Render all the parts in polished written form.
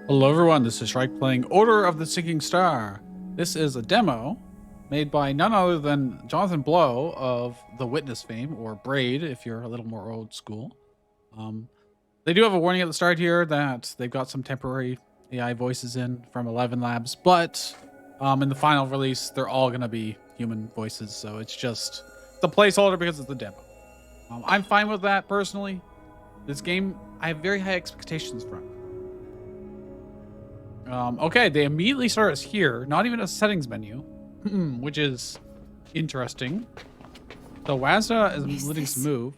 Hello everyone, this is Shrike playing Order of the Sinking Star. This is a demo made by none other than Jonathan Blow of the Witness fame, or Braid if you're a little more old school. They do have a warning at the start here that they've got some temporary AI voices in from 11 Labs, but in the final release, they're all going to be human voices, so it's just the placeholder because it's the demo. I'm fine with that personally. This game, I have very high expectations from. Okay, they immediately start us here, not even a settings menu, which is interesting. So Wazda is letting us move.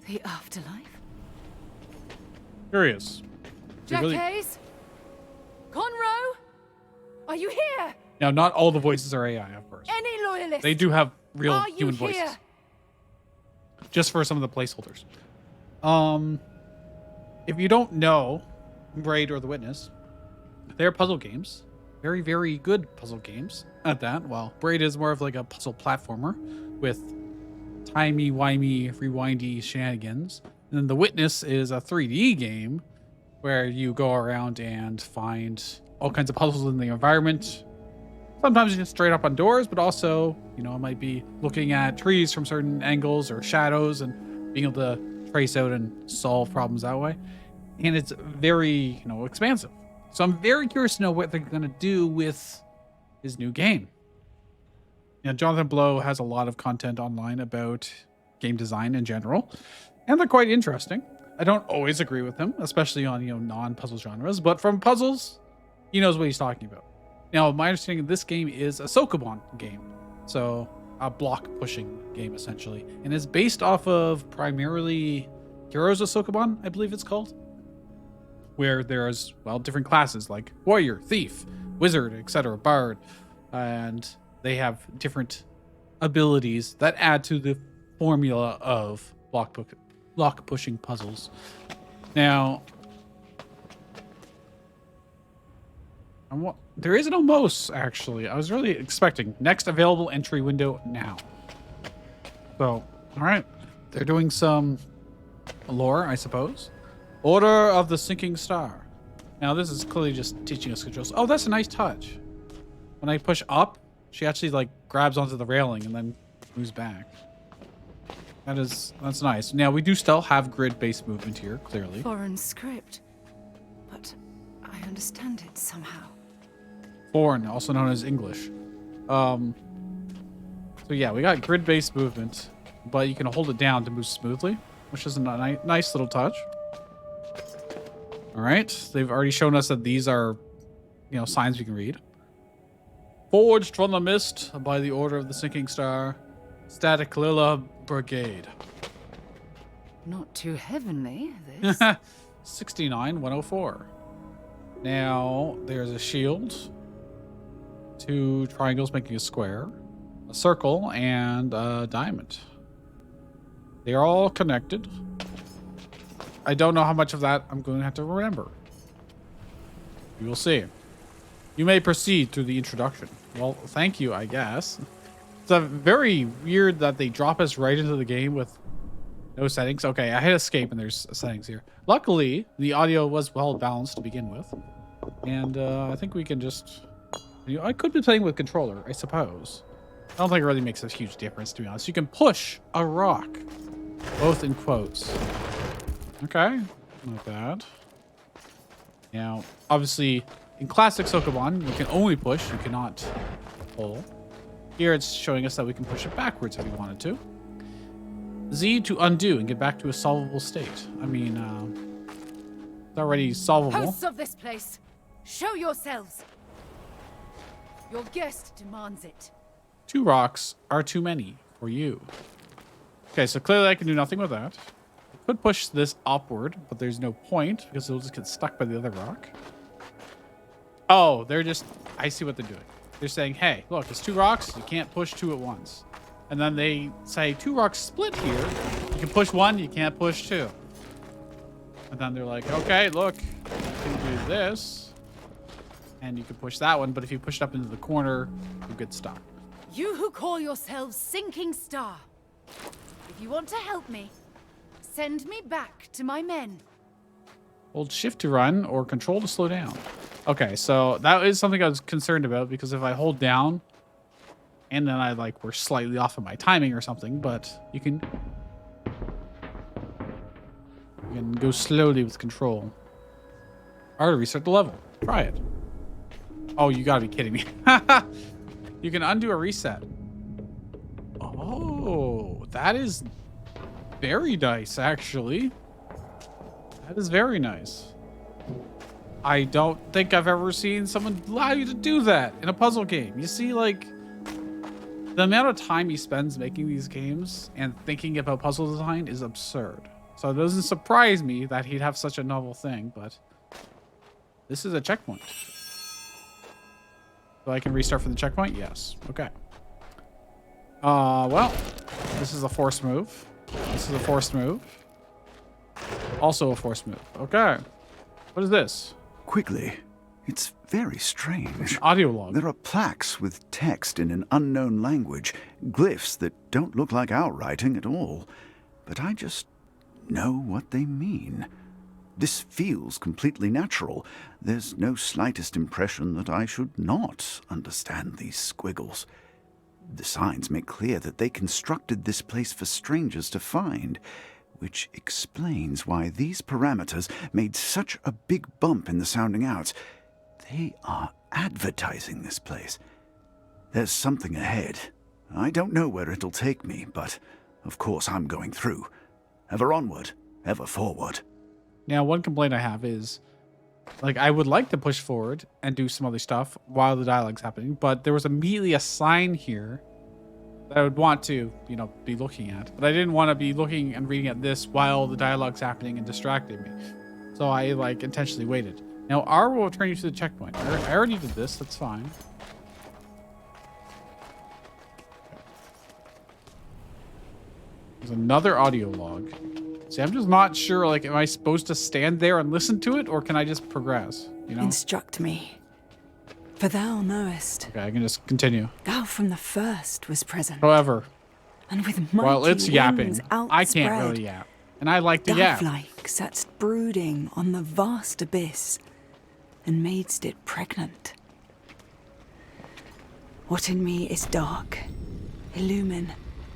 The afterlife? Curious. Jack Hayes? Conroe? Are you here? Now, not all the voices are AI, of course. Any loyalists? They do have real Are you human here? voices. Just for some of the placeholders. If you don't know Braid or the Witness, they're puzzle games. Very, very good puzzle games at that. While Braid is more of like a puzzle platformer with timey-wimey, rewindy shenanigans. And then the Witness is a 3D game where you go around and find all kinds of puzzles in the environment. Sometimes just straight up on doors, but also, you know, it might be looking at trees from certain angles or shadows and being able to trace out and solve problems that way. And it's very, you know, expansive. So I'm very curious to know what they're going to do with his new game. You know, Jonathan Blow has a lot of content online about game design in general, and they're quite interesting. I don't always agree with him, especially on, you know, non-puzzle genres, but from puzzles, he knows what he's talking about. Now, my understanding of this game is a Sokoban game, so a block pushing game essentially, and is based off of primarily Heroes of Sokoban, I believe it's called, where there's, well, different classes like warrior, thief, wizard, etc., bard, and they have different abilities that add to the formula of block pushing puzzles. Now, there is an almost, actually. I was really expecting next available entry window now. So, all right, they're doing some lore, I suppose. Order of the Sinking Star. Now, this is clearly just teaching us controls. Oh, that's a nice touch. When I push up, she actually like grabs onto the railing and then moves back. That's nice. Now, we do still have grid-based movement here, clearly. Foreign script, but I understand it somehow. Foreign, also known as English. So yeah, we got grid-based movement, but you can hold it down to move smoothly, which is a nice little touch. All right, they've already shown us that these are, you know, signs we can read. Forged from the mist by the Order of the Sinking Star, Static Lilla Brigade. Not too heavenly, this. 69104. Now, there's a shield, 2 triangles making a square, a circle, and a diamond. They are all connected. I don't know how much of that I'm going to have to remember. We will see. You may proceed through the introduction. Well, thank you, I guess. It's very weird that they drop us right into the game with no settings. Okay, I hit escape and there's settings here. Luckily, the audio was well balanced to begin with. And I think we can just... You know, I could be playing with controller, I suppose. I don't think it really makes a huge difference, to be honest. You can push a rock. Both in quotes. Okay, not bad. Now, obviously, in classic Sokoban, you can only push, you cannot pull. Here it's showing us that we can push it backwards if we wanted to. Z to undo and get back to a solvable state. I mean, it's already solvable. Hosts of this place, show yourselves. Your guest demands it. 2 rocks are too many for you. Okay, so clearly I can do nothing with that. I could push this upward, but there's no point because it'll just get stuck by the other rock. Oh, they're just... I see what they're doing. They're saying, hey, look, it's 2 rocks. You can't push 2 at once. And then they say 2 rocks split here. You can push 1, you can't push 2. And then they're like, okay, look, you can do this. And you can push that one, but if you push it up into the corner, you get stuck. You who call yourselves Sinking Star, if you want to help me, send me back to my men. Hold shift to run or control to slow down. Okay, so that is something I was concerned about because if I hold down and then I like we're slightly off of my timing or something, but you can go slowly with control. All right, reset the level. Try it. Oh, you gotta be kidding me. You can undo a reset. Oh, that is very nice, actually. That is very nice. I don't think I've ever seen someone allow you to do that in a puzzle game. You see, like, the amount of time he spends making these games and thinking about puzzle design is absurd. So it doesn't surprise me that he'd have such a novel thing, but this is a checkpoint. So I can restart from the checkpoint? Yes. Okay. Well, this is a forced move. This is a forced move. Also a forced move. Okay. What is this? Quickly. It's very strange. Audio log. There are plaques with text in an unknown language, glyphs that don't look like our writing at all. But I just know what they mean. This feels completely natural. There's no slightest impression that I should not understand these squiggles. The signs make clear that they constructed this place for strangers to find, which explains why these parameters made such a big bump in the sounding outs. They are advertising this place. There's something ahead. I don't know where it'll take me, but of course I'm going through. Ever onward, ever forward. Now, one complaint I have is, like, I would like to push forward and do some other stuff while the dialogue's happening, but there was immediately a sign here that I would want to, you know, be looking at. But I didn't want to be looking and reading at this while the dialogue's happening and distracting me. So I, like, intentionally waited. Now, R will return you to the checkpoint. I already did this. That's fine. There's another audio log. See, I'm just not sure, like, am I supposed to stand there and listen to it, or can I just progress, you know? Instruct me, for thou knowest. Okay, I can just continue. Thou from the first was present. However, and with mighty while it's yapping, wings I can't outspread, really yap. And I like to yap. dove-like satst brooding on the vast abyss, and madest it pregnant. What in me is dark, illumine.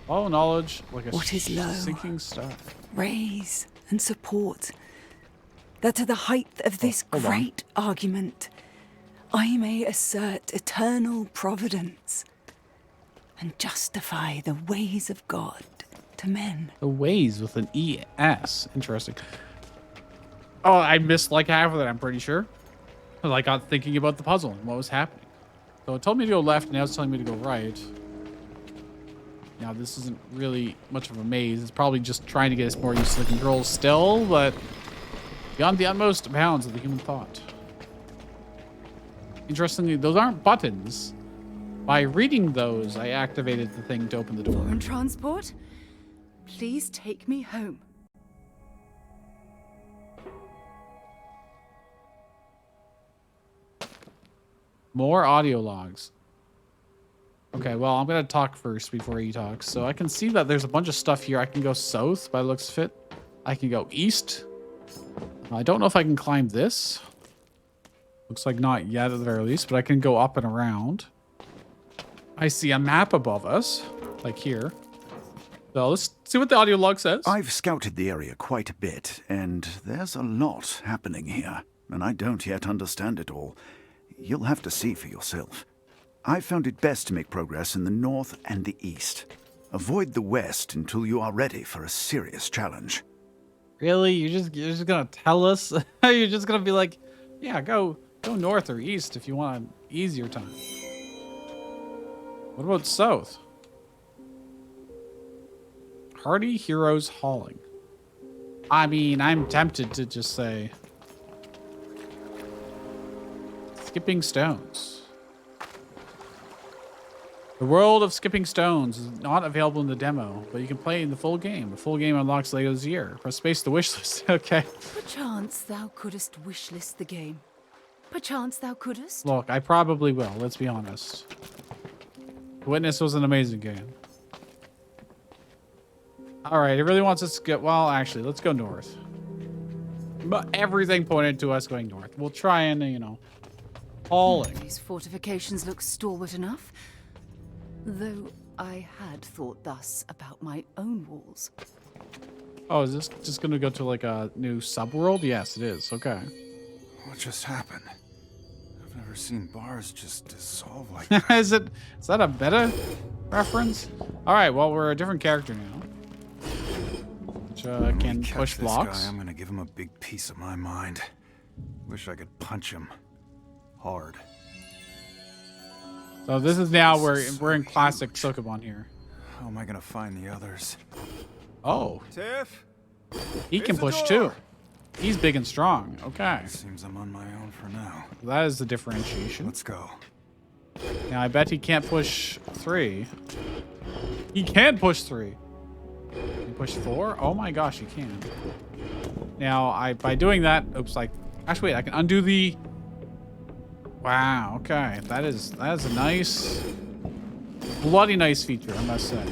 All knowledge, like a What is low? sinking star. Raise and support, that to the height of this hold on. great argument I may assert eternal providence and justify the ways of God to men. The ways with an E-S. Interesting. Oh, I missed like half of that, I'm pretty sure. Because I got thinking about the puzzle and what was happening. So it told me to go left, and now it's telling me to go right. Now, this isn't really much of a maze. It's probably just trying to get us more used to the controls still, but beyond the utmost bounds of the human thought. Interestingly, those aren't buttons. By reading those, I activated the thing to open the door. Foreign transport? Please take me home. More audio logs. Okay, well, I'm going to talk first before he talks. So I can see that there's a bunch of stuff here. I can go south by the looks of it. I can go east. I don't know if I can climb this. Looks like not yet at the very least, but I can go up and around. I see a map above us, like here. So let's see what the audio log says. I've scouted the area quite a bit, and there's a lot happening here, and I don't yet understand it all. You'll have to see for yourself. I've found it best to make progress in the north and the east. Avoid the west until you are ready for a serious challenge. Really? You're just gonna tell us? You're just gonna be like, yeah, go north or east if you want an easier time. What about south? Hardy Heroes Hauling. I mean, I'm tempted to just say Skipping Stones. The world of Skipping Stones is not available in the demo, but you can play in the full game. The full game unlocks later this year. Press space to wishlist. Okay. Perchance thou couldst wishlist the game. Perchance thou couldst. Look, I probably will. Let's be honest. Witness was an amazing game. All right, it really wants us to get... Well, actually, let's go north. But everything pointed to us going north. We'll try and, you know, hauling. These fortifications look stalwart enough. Though I had thought thus about my own walls. Oh, is this just gonna go to like a new subworld? Yes, it is. Okay. What just happened? I've never seen bars just dissolve like that. Is that a beta reference? All right. Well, we're a different character now, which When we can catch push this blocks. guy, I'm gonna give him a big piece of my mind. Wish I could punch him hard. So this is now we're in classic Sokoban here. How am I gonna find the others? Oh, Tiff, he can push too. He's big and strong. Okay, seems I'm on my own for now. that is the differentiation. Let's go. Now I bet he can't push 3. He can push 3. Can he push 4? Oh my gosh, he can. Now by doing that, oops, actually wait, I can undo the. Wow. Okay, that is a nice, bloody nice feature, I must say.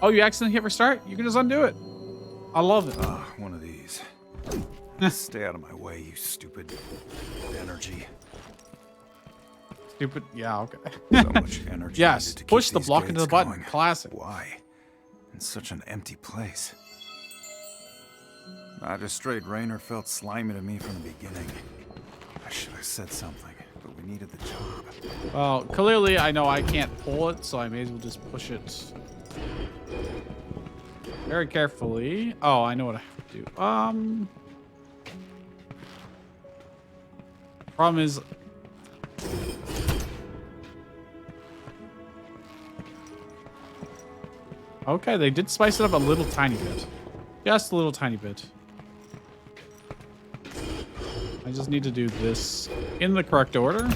Oh, you accidentally hit restart? You can just undo it. I love it. One of these. Stay out of my way, you stupid energy. Stupid. Yeah. Okay. So much energy. Yes. needed to keep Push the these block into the gates button. going. Classic. Why? In such an empty place. Magistrate Rayner felt slimy to me from the beginning. I should have said something, but we needed the job. Well, clearly I know I can't pull it, so I may as well just push it very carefully. Oh, I know what I have to do. Problem is, okay, they did spice it up a little tiny bit. Just a little tiny bit. I just need to do this in the correct order.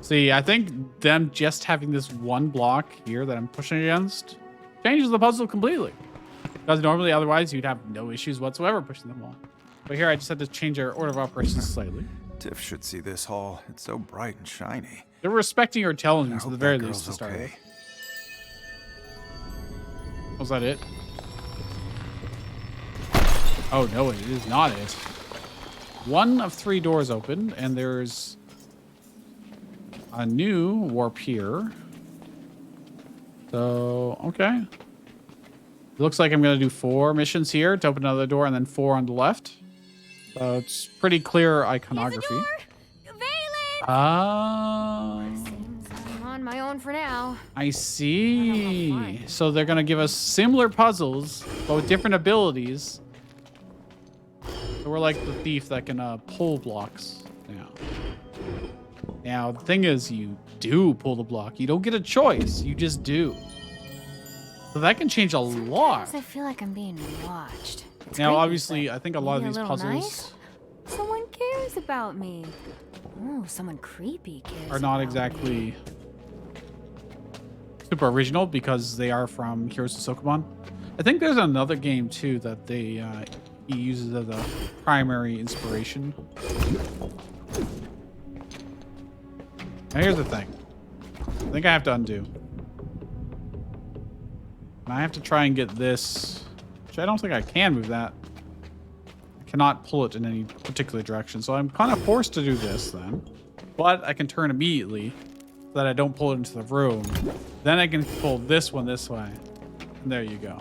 See, I think them just having this one block here that I'm pushing against changes the puzzle completely. Because normally, otherwise, you'd have no issues whatsoever pushing them all. But here, I just had to change our order of operations slightly. Tiff should see this hall. It's so bright and shiny. They're respecting your intelligence I at the hope very that least to girl's start okay. with. Was that it? Oh, no, it is not it. 1 of 3 doors opened, and there's a new warp here. So, okay. It looks like I'm going to do 4 missions here to open another door and then 4 on the left. So it's pretty clear iconography. Oh. Seems I'm on my own for now. I see. So they're going to give us similar puzzles, but with different abilities. So we're like the thief that can pull blocks now. Now, the thing is, you do pull the block. You don't get a choice. You just do. So that can change a lot. Sometimes I feel like I'm being watched. It's Now, creepy, obviously, but I think a lot of maybe these little puzzles nice? Someone cares about me. Oh, someone creepy cares are not about exactly me. super original because they are from Heroes of Sokoban. I think there's another game too that he uses as a primary inspiration. Now here's the thing. I think I have to undo. And I have to try and get this, which I don't think I can move that. I cannot pull it in any particular direction, so I'm kind of forced to do this then. But I can turn immediately so that I don't pull it into the room. Then I can pull this one this way. And there you go.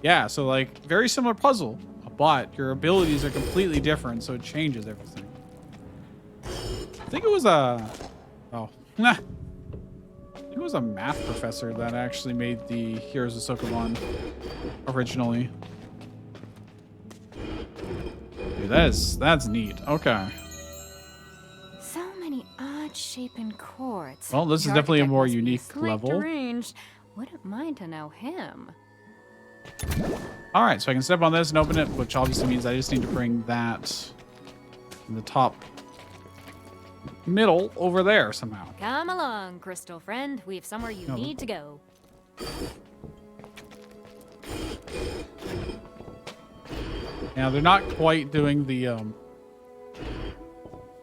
Yeah, so like very similar puzzle, but your abilities are completely different, so it changes everything. I think it was a... Oh. Nah. I think it was a math professor that actually made the Heroes of Sokoban originally. Dude, that's neat. Okay. So many odd-shaped chords. Well, this is Your definitely a architect more must be unique slick level. deranged. Wouldn't mind to know him. All right, so I can step on this and open it, which obviously means I just need to bring that in the top middle over there somehow. Come along, crystal friend. We have somewhere you No. need to go. Now they're not quite doing the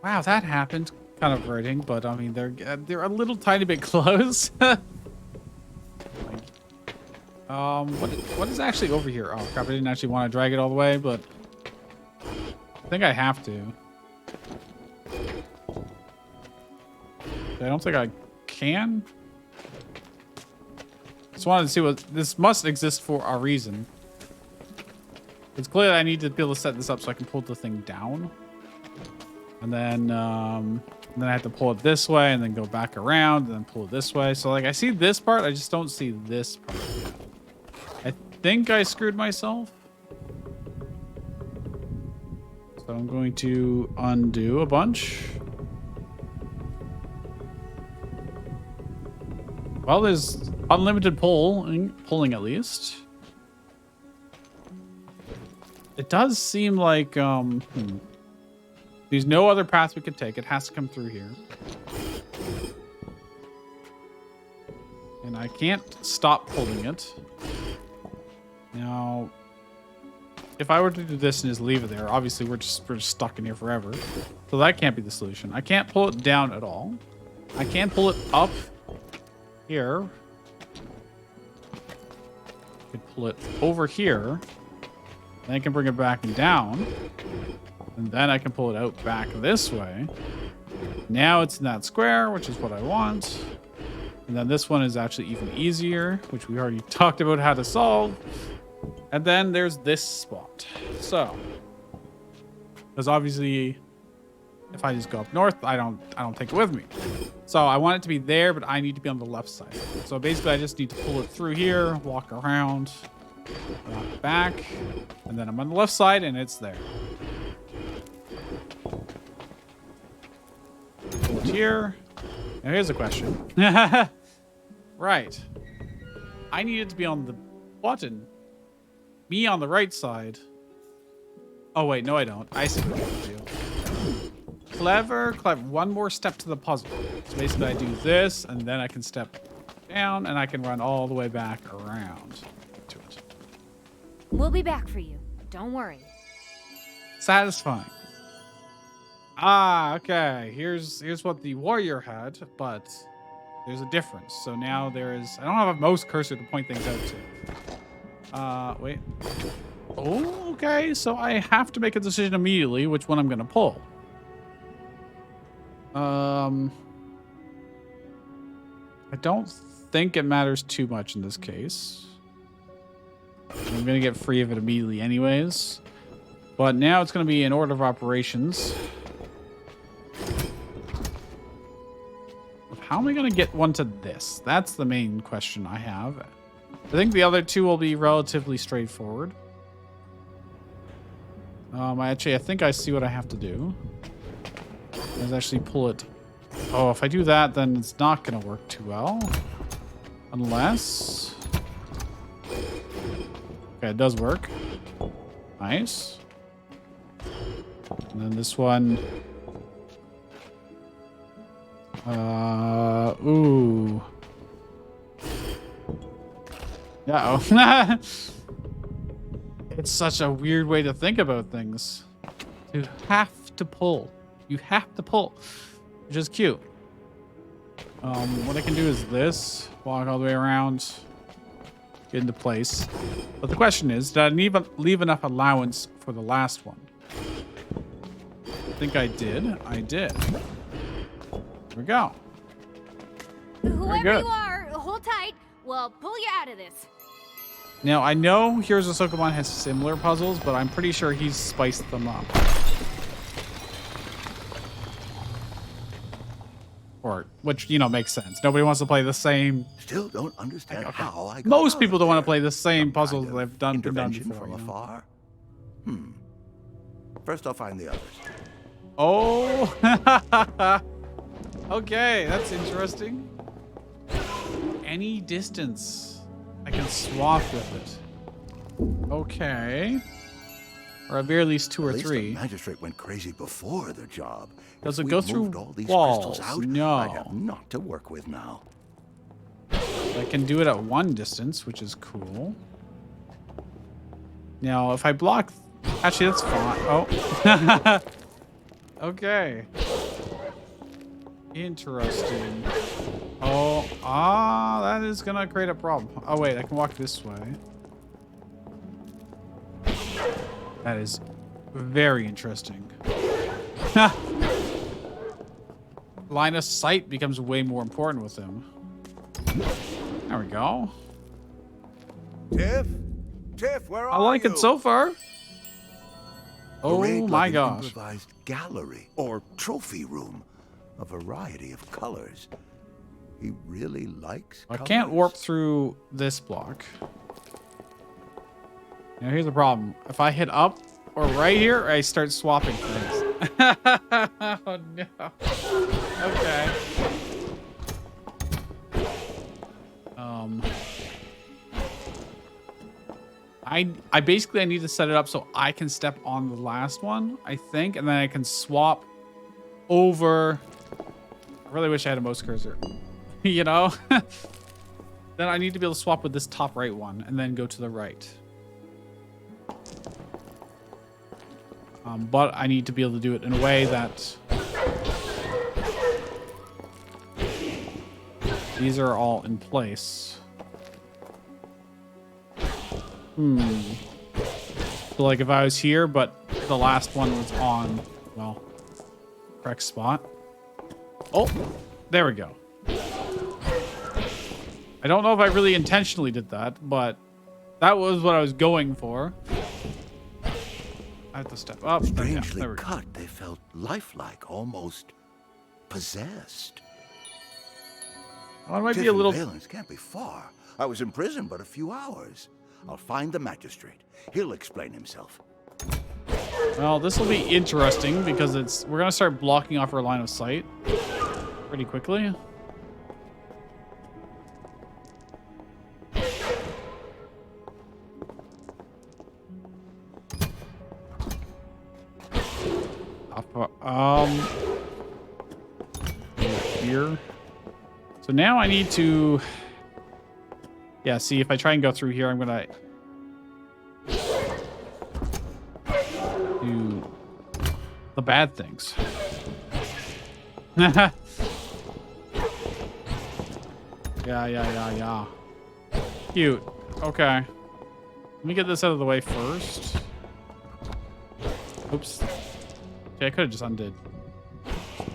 wow, that happened. Kind of hurting, but I mean they're a little tiny bit close. What is actually over here? Oh crap! I didn't actually want to drag it all the way, but I think I have to. I don't think I can. Just wanted to see what this must exist for a reason. It's clear that I need to be able to set this up so I can pull the thing down, and then I have to pull it this way and then go back around and then pull it this way. So like I see this part, I just don't see this part. I think I screwed myself. So I'm going to undo a bunch. Well, there's unlimited pulling at least. It does seem like there's no other path we could take. It has to come through here. And I can't stop pulling it. Now, if I were to do this and just leave it there, obviously we're just stuck in here forever. So that can't be the solution. I can't pull it down at all. I can pull it up here. I could pull it over here. Then I can bring it back and down. And then I can pull it out back this way. Now it's in that square, which is what I want. And then this one is actually even easier, which we already talked about how to solve. And then there's this spot. So, because obviously, if I just go up north, I don't take it with me. So I want it to be there, but I need to be on the left side. So basically, I just need to pull it through here, walk around, walk back, and then I'm on the left side, and it's there. Pull it here. Now here's a question. Right. I need it to be on the button. Me on the right side. Oh wait, no I don't. I see what I have to do. Clever. One more step to the puzzle. So basically I do this, and then I can step down, and I can run all the way back around to it. We'll be back for you. Don't worry. Satisfying. Ah, okay. Here's what the warrior had, but there's a difference. So now there is... I don't have a mouse cursor to point things out to. Wait. Oh, okay. So I have to make a decision immediately which one I'm going to pull. I don't think it matters too much in this case. I'm going to get free of it immediately anyways. But now it's going to be in order of operations. How am I going to get one to this? That's the main question I have. I think the other two will be relatively straightforward. I think I see what I have to do. Let's actually pull it. Oh, if I do that, then it's not going to work too well. Unless... Okay, it does work. Nice. And then this one... ooh. Uh-oh. It's such a weird way to think about things. You have to pull. You have to pull. Which is cute. What I can do is this. Walk all the way around. Get into place. But the question is, did I leave enough allowance for the last one? I think I did. I did. Here we go. Whoever you are, hold tight. We'll pull you out of this. Now, I know Heroes of Sokoban has similar puzzles, but I'm pretty sure he's spiced them up. Or, which, you know, makes sense. Nobody wants to play the same... Still don't understand how I got Most out people of don't want to there. play the same Some puzzles kind of they've been done intervention before. from You know? afar. First, I'll find the others. Oh! Okay, that's interesting. Any distance. I can swap with it. Okay. Or at very least two or At least three. the magistrate went crazy before the job. Does If it we go through moved all these walls? crystals out, No. I'd have naught to work with now. I can do it at one distance, which is cool. Now, if I block... Actually, that's fine. Oh. Okay. Interesting. Oh, that is gonna create a problem. Oh wait, I can walk this way. That is very interesting. Line of sight becomes way more important with him. There we go. Tiff, where are I like you? it so far. Oh Arrayed my like an gosh. improvised gallery or trophy room, a variety of colors. He really likes I colors. can't warp through this block. Now here's the problem. If I hit up or right here, I start swapping things. Oh no. Okay. I basically need to set it up so I can step on the last one, I think, and then I can swap over. I really wish I had a mouse cursor. You know? Then I need to be able to swap with this top right one and then go to the right. But I need to be able to do it in a way that these are all in place. So like if I was here, but the last one was on, well, correct spot. Oh, there we go. I don't know if I really intentionally did that, but that was what I was going for. I have to step up. Strangely There we go. cut, they felt lifelike, almost possessed. Well, it might Tiff be a and little. Valence can't be far. I was in prison but a few hours. I'll find the magistrate. He'll explain himself. Well, this will be interesting because we're gonna start blocking off our line of sight pretty quickly. Here. So now I need to. Yeah, see if I try and go through here, I'm gonna do the bad things. Yeah. Cute. Okay. Let me get this out of the way first. Oops. Okay, I could have just undid.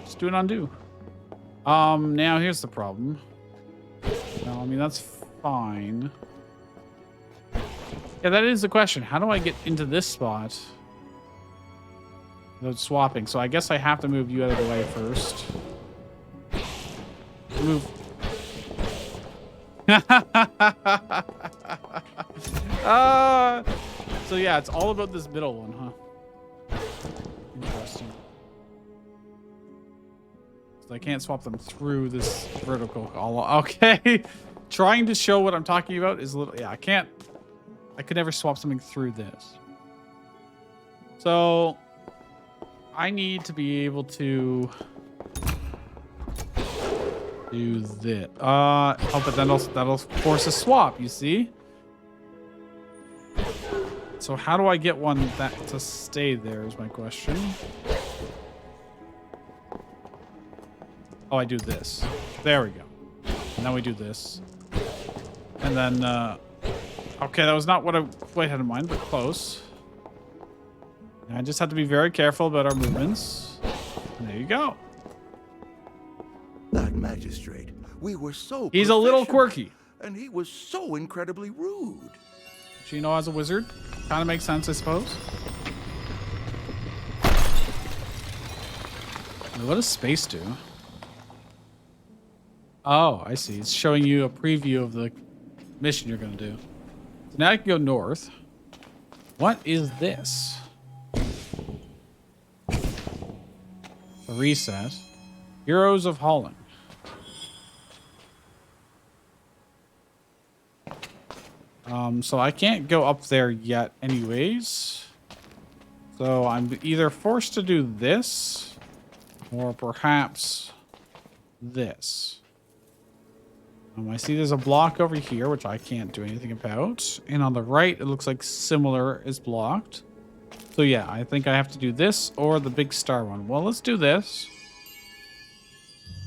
Just do an undo. Now here's the problem. No, I mean, that's fine. Yeah, that is the question. How do I get into this spot without swapping? So I guess I have to move you out of the way first. Move. So yeah, it's all about this middle one, huh? Interesting. So I can't swap them through this vertical column. Okay. Trying to show what I'm talking about is a little... Yeah, I could never swap something through this. So I need to be able to do this. Oh, but then that'll force a swap, you see? So how do I get one that to stay there is my question. Oh, I do this. There we go. And then we do this. And then, okay, that was not what I had in mind, but close. And I just have to be very careful about our movements. And there you go. That magistrate, we were so He's a little professional, quirky. and he was so incredibly rude. You know, as a wizard, kind of makes sense, I suppose. What does space do? Oh, I see. It's showing you a preview of the mission you're going to do. So now I can go north. What is this? A reset. Heroes of Holland. So I can't go up there yet anyways. So I'm either forced to do this or perhaps this. I see there's a block over here, which I can't do anything about. And on the right, it looks like similar is blocked. So yeah, I think I have to do this or the big star one. Well, let's do this.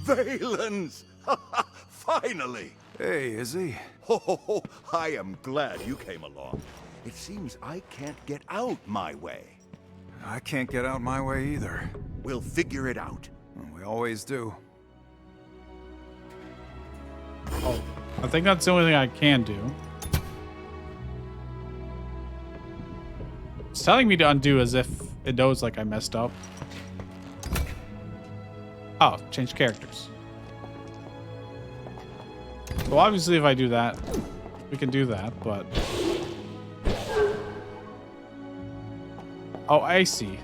Valence! finally! Hey, Izzy. Oh, I am glad you came along. It seems I can't get out my way. I can't get out my way either. We'll figure it out. We always do. Oh, I think that's the only thing I can do. It's telling me to undo as if it knows like I messed up. Oh, change characters. So obviously if I do that, we can do that, but... Oh, I see.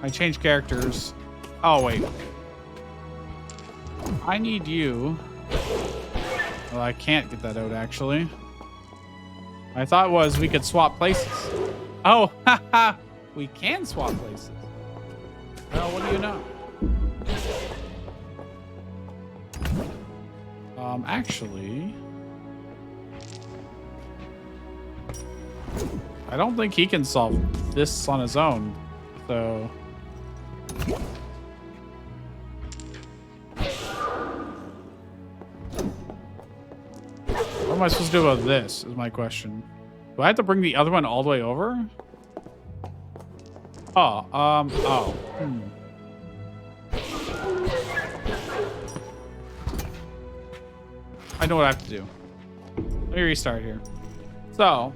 I change characters. Oh, wait. I need you. Well, I can't get that out, actually. I thought was we could swap places. Oh, haha! We can swap places. Well, what do you know? Actually... I don't think he can solve this on his own, so... What am I supposed to do about this, is my question. Do I have to bring the other one all the way over? Oh, I know what I have to do. Let me restart here. So,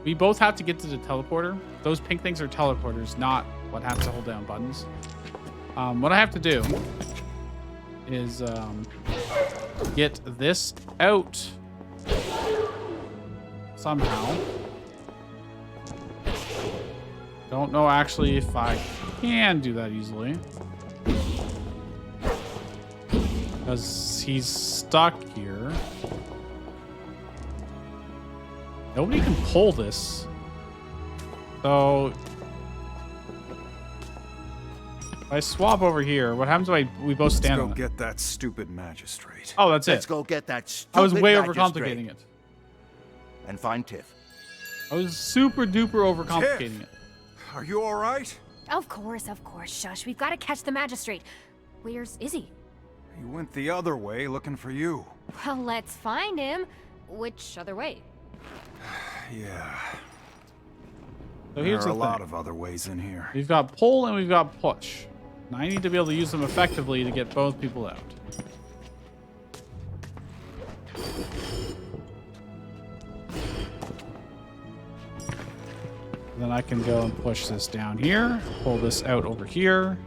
we both have to get to the teleporter. Those pink things are teleporters, not what happens to hold down buttons. What I have to do is get this out somehow. Don't know actually if I can do that easily. Because he's stuck here. Nobody can pull this. So if I swap over here, what happens if we both stand on Let's it? go get that stupid magistrate. Oh, that's Let's it. go get that stupid I was way magistrate overcomplicating it. and find Tiff. I was super duper overcomplicating Tiff! it. Are you all right? Of course, Shush. We've got to catch the magistrate. Where's Izzy? He went the other way looking for you. Well, let's find him. Which other way? Yeah. So There here's are the a lot thing. of other ways in here. We've got pull and we've got push. And I need to be able to use them effectively to get both people out. Then I can go and push this down here, pull this out over here.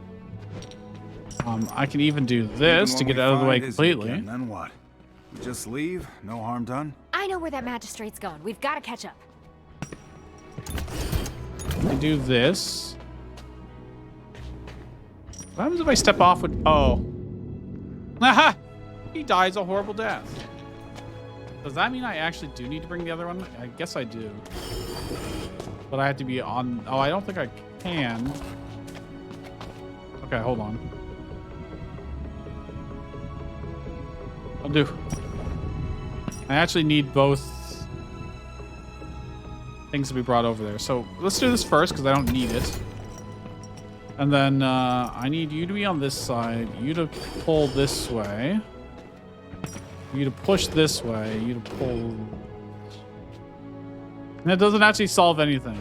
I can even do this Even to when get we out of the way find Izzy completely. again, then what? We just leave? No harm done? I know where that magistrate's going. We've got to catch up. I can do this. What happens if I step off with... Oh. Aha! He dies a horrible death. Does that mean I actually do need to bring the other one? I guess I do. But I have to be on... Oh, I don't think I can. Okay, hold on. I'll do. I actually need both things to be brought over there. So let's do this first because I don't need it. And then I need you to be on this side, you to pull this way, you to push this way, you to pull. And it doesn't actually solve anything.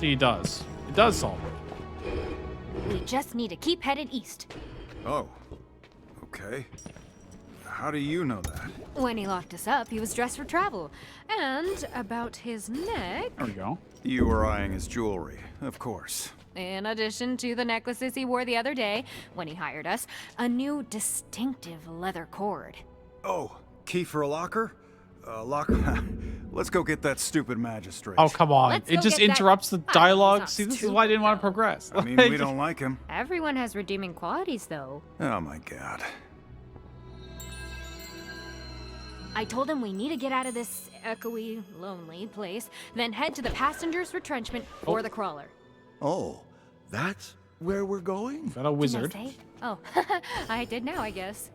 See, it does. It does solve it. We just need to keep headed east. Oh. Okay. How do you know that? When he locked us up, he was dressed for travel. And about his neck, There we go. You were eyeing his jewelry, of course. in addition to the necklaces he wore the other day when he hired us, a new distinctive leather cord. Oh, key for a locker? Locker. Let's go get that stupid magistrate. Oh, come on. Let's It go just get that- interrupts the Ah, dialogue. it's See, not this is why I didn't want to stupid, progress. I mean, we don't like him. Everyone has redeeming qualities, though. Oh my god. I told him we need to get out of this echoey, lonely place, then head to the passengers' retrenchment for the crawler. Oh, that's where we're going? Got a wizard. Didn't I say? Oh, I did now, I guess.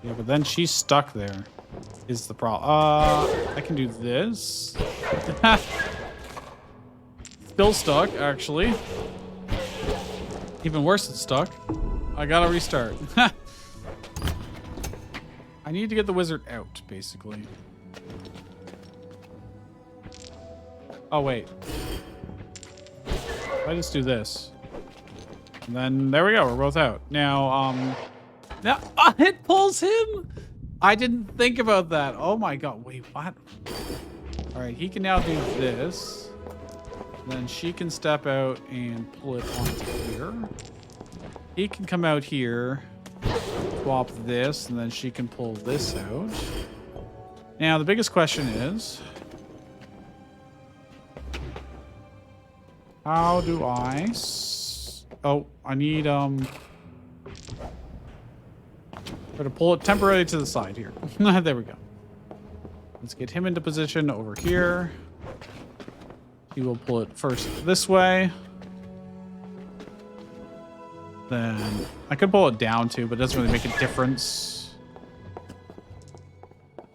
Yeah, but then she's stuck there. Is the problem? I can do this. still stuck, actually. Even worse, it's stuck. I gotta restart. I need to get the wizard out, basically. Oh, wait. I just do this. And then there we go. We're both out. Now, now it pulls him. I didn't think about that. Oh my god. Wait, what? All right, he can now do this. Then she can step out and pull it onto here. He can come out here, swap this, and then she can pull this out. Now, the biggest question is, how do I... Oh, I need, Try to pull it temporarily to the side here. There we go. Let's get him into position over here. He will pull it first this way. Then I could pull it down too, but it doesn't really make a difference.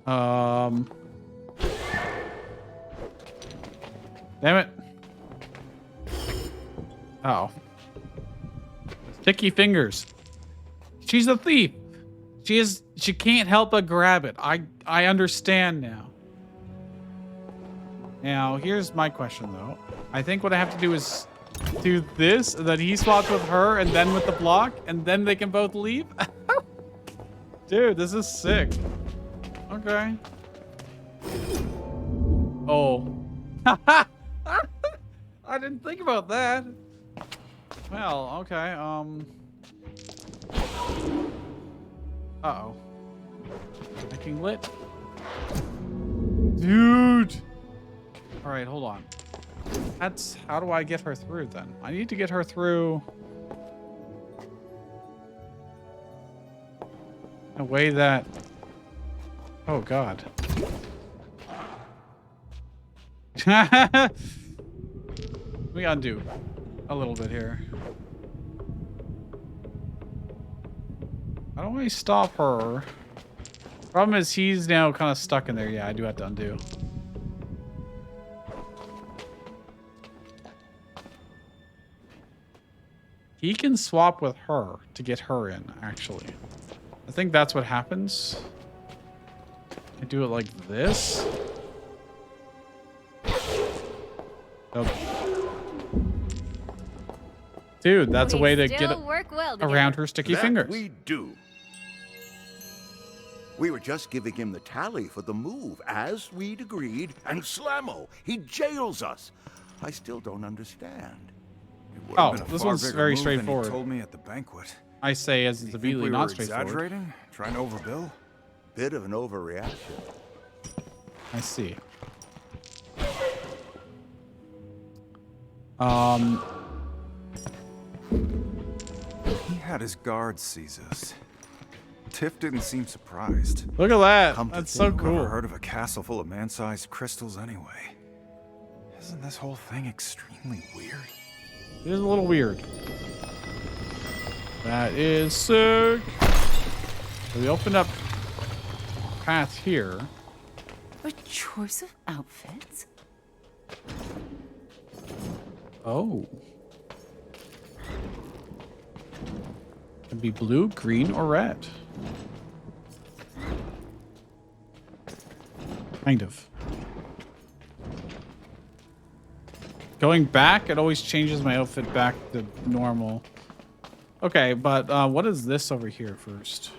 Damn it. Oh. Sticky fingers. She's a thief. She can't help but grab it. I understand now. Now, here's my question though. I think what I have to do is do this, and then he swaps with her, and then with the block, and then they can both leave. Dude, this is sick. Okay. Oh. I didn't think about that. Well, okay, uh-oh. Making lit. Dude! Alright, hold on. That's... How do I get her through, then? I need to get her through... a way that... Oh, God. Let me undo a little bit here. How do I stop her? Problem is he's now kind of stuck in there. Yeah, I do have to undo. He can swap with her to get her in, actually. I think that's what happens. I do it like this. Oh. Dude, that's a way to get around her sticky fingers. We do. We were just giving him the tally for the move, as we'd agreed, and slammo, he jails us. I still don't understand. Oh, this one's very straightforward. Told me at the banquet. I say as it's really not straightforward. Exaggerating? Trying to overbill? Bit of an overreaction. I see. He had his guards seize us. Tiff didn't seem surprised. Look at that. That's so cool. Never heard of a castle full of man-sized crystals anyway. Isn't this whole thing extremely weird? It is a little weird. That is sick. So we opened up a path here. A choice of outfits? Oh. Can be blue, green, or red. Kind of. Going back, it always changes my outfit back to normal. Okay, but what is this over here first?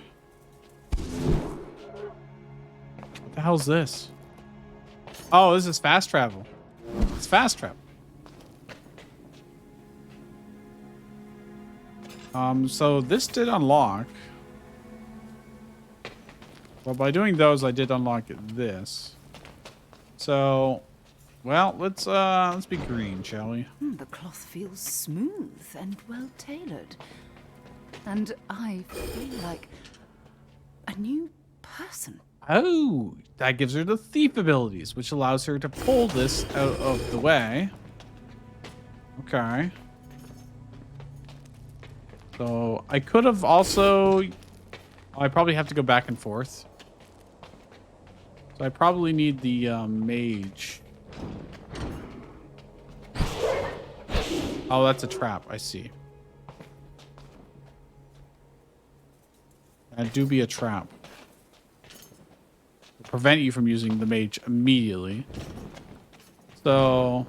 What the hell's this? Oh, this is fast travel. It's fast travel. So this did unlock. Well, by doing those, I did unlock this. So, well, let's be green, shall we? The cloth feels smooth and well tailored. And I feel like a new person. Oh, that gives her the thief abilities, which allows her to pull this out of the way. Okay. So I could have also... I probably have to go back and forth. So I probably need the mage. Oh, that's a trap. I see. That do be a trap. To prevent you from using the mage immediately. So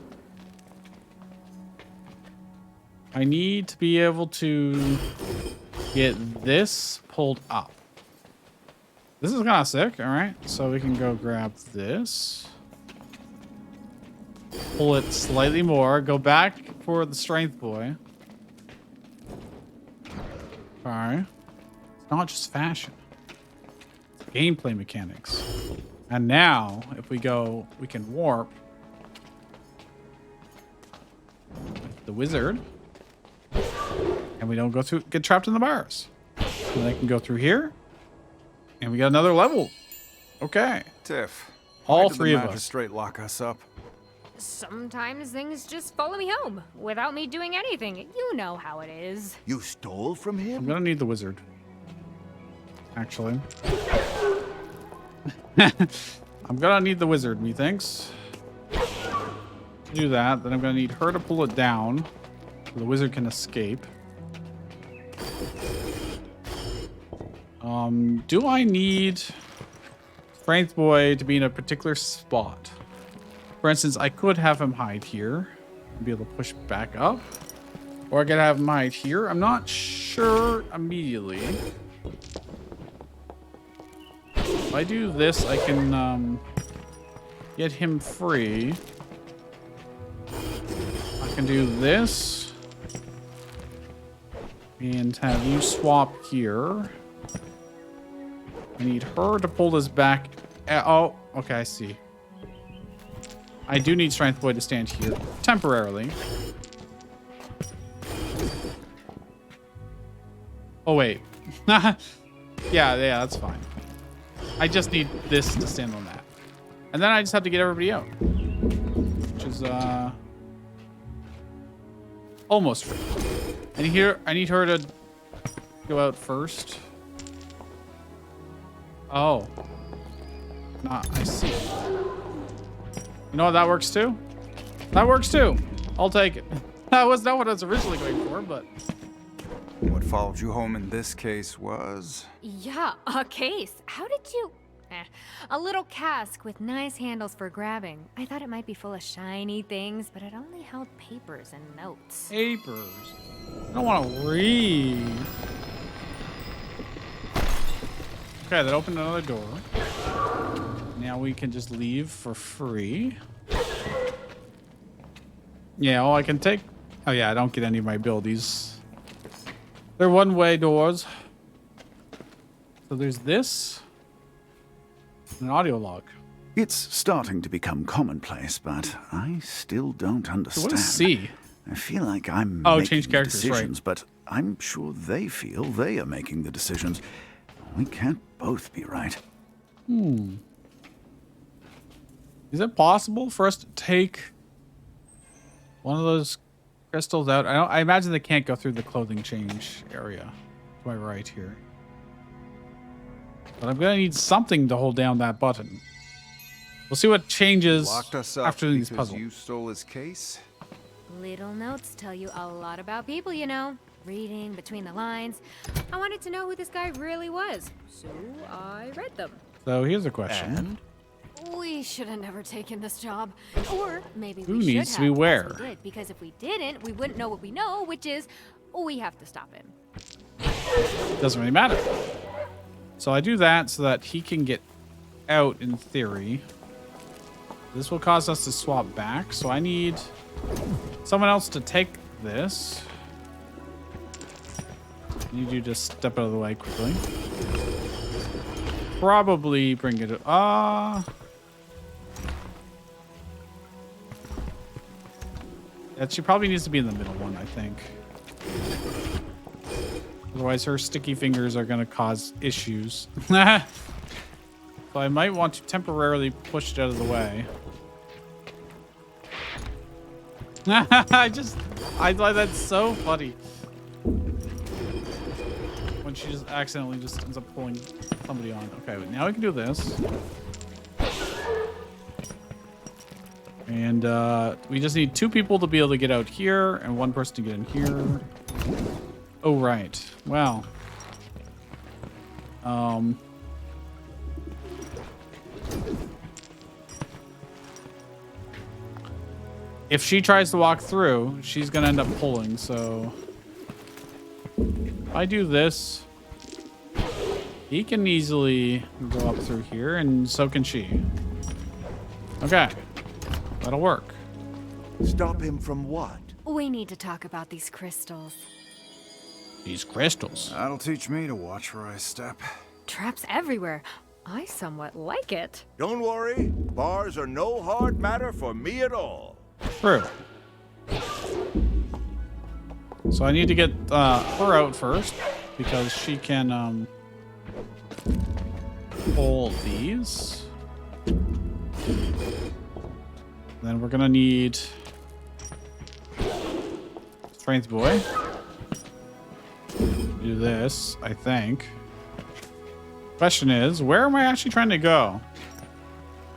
I need to be able to get this pulled up. This is kind of sick. All right. So we can go grab this. Pull it slightly more. Go back for the strength boy. All right. It's not just fashion. It's gameplay mechanics. And now, if we go, we can warp the wizard. And we don't go through, get trapped in the bars. And they can go through here. And we got another level. Okay. Tiff, All why did three the of us. magistrate lock us up? Sometimes things just follow me home without me doing anything. You know how it is. You stole from I'm him? gonna need the wizard. Actually. I'm gonna need the wizard, methinks. To do that, then I'm gonna need her to pull it down so the wizard can escape. Do I need Strength Boy to be in a particular spot? For instance, I could have him hide here and be able to push back up. Or I could have him hide here. I'm not sure immediately. If I do this, I can get him free. I can do this. And have you swap here. I need her to pull this back. Oh, okay, I see. I do need Strength Boy to stand here temporarily. Oh, wait. yeah, that's fine. I just need this to stand on that. And then I just have to get everybody out. Which is, almost free. I need her to go out first. Oh. I see. You know what? That works too. That works too. I'll take it. That was not what I was originally going for, but... What followed you home in this case was... Yeah, a case. How did you... a little cask with nice handles for grabbing. I thought it might be full of shiny things, but it only held papers and notes. Papers. I don't want to read. Okay, that opened another door. Now we can just leave for free. Yeah, all I can take... Oh yeah, I don't get any of my abilities. They're one-way doors. So there's this. An audio log. It's starting to become commonplace, but I still don't So understand. what is C? I feel like I'm Oh, making change the characters, right. decisions, but I'm sure they feel they are making the decisions. We can't both be right. Is it possible for us to take one of those crystals out? I imagine they can't go through the clothing change area. To my right here. But I'm gonna need something to hold down that button. We'll see what changes Locked us up after these because puzzles. you stole his case? Little notes tell you a lot about people, you know. Reading between the lines. I wanted to know who this guy really was, so I read them. So here's a question. And? We should have never taken this job. Or maybe Who we needs should to be have, as where? we did, because if we didn't, we wouldn't know what we know, which is we have to stop him. Doesn't really matter. So I do that so that he can get out in theory. This will cause us to swap back. So I need someone else to take this. I need you to step out of the way quickly. Probably bring it. She probably needs to be in the middle one, I think. Otherwise, her sticky fingers are going to cause issues. So I might want to temporarily push it out of the way. I thought that's so funny. When she just accidentally just ends up pulling somebody on. Okay, now we can do this. And we just need 2 people to be able to get out here and 1 person to get in here. Oh, right. Well. If she tries to walk through, she's going to end up pulling, so... If I do this, he can easily go up through here, and so can she. Okay. That'll work. Stop him from what? We need to talk about these crystals. These crystals. That'll teach me to watch where I step. Traps everywhere. I somewhat like it. Don't worry. Bars are no hard matter for me at all. True. So I need to get her out first because she can pull these. Then we're gonna need Strength Boy. Do this, I think. Question is, where am I actually trying to go?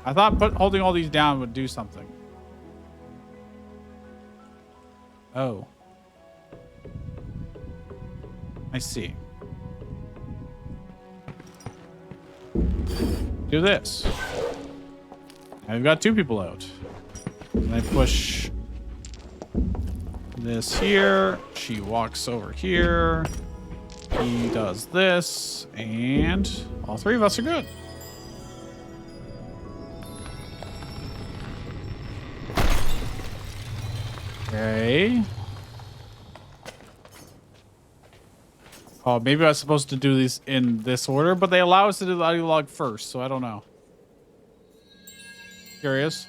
I thought holding all these down would do something. Oh. I see. Do this. I've got 2 people out. And I push this here. She walks over here. He does this. And all 3 of us are good. Okay. Oh, maybe I was supposed to do these in this order, but they allow us to do the audio log first, so I don't know. Curious.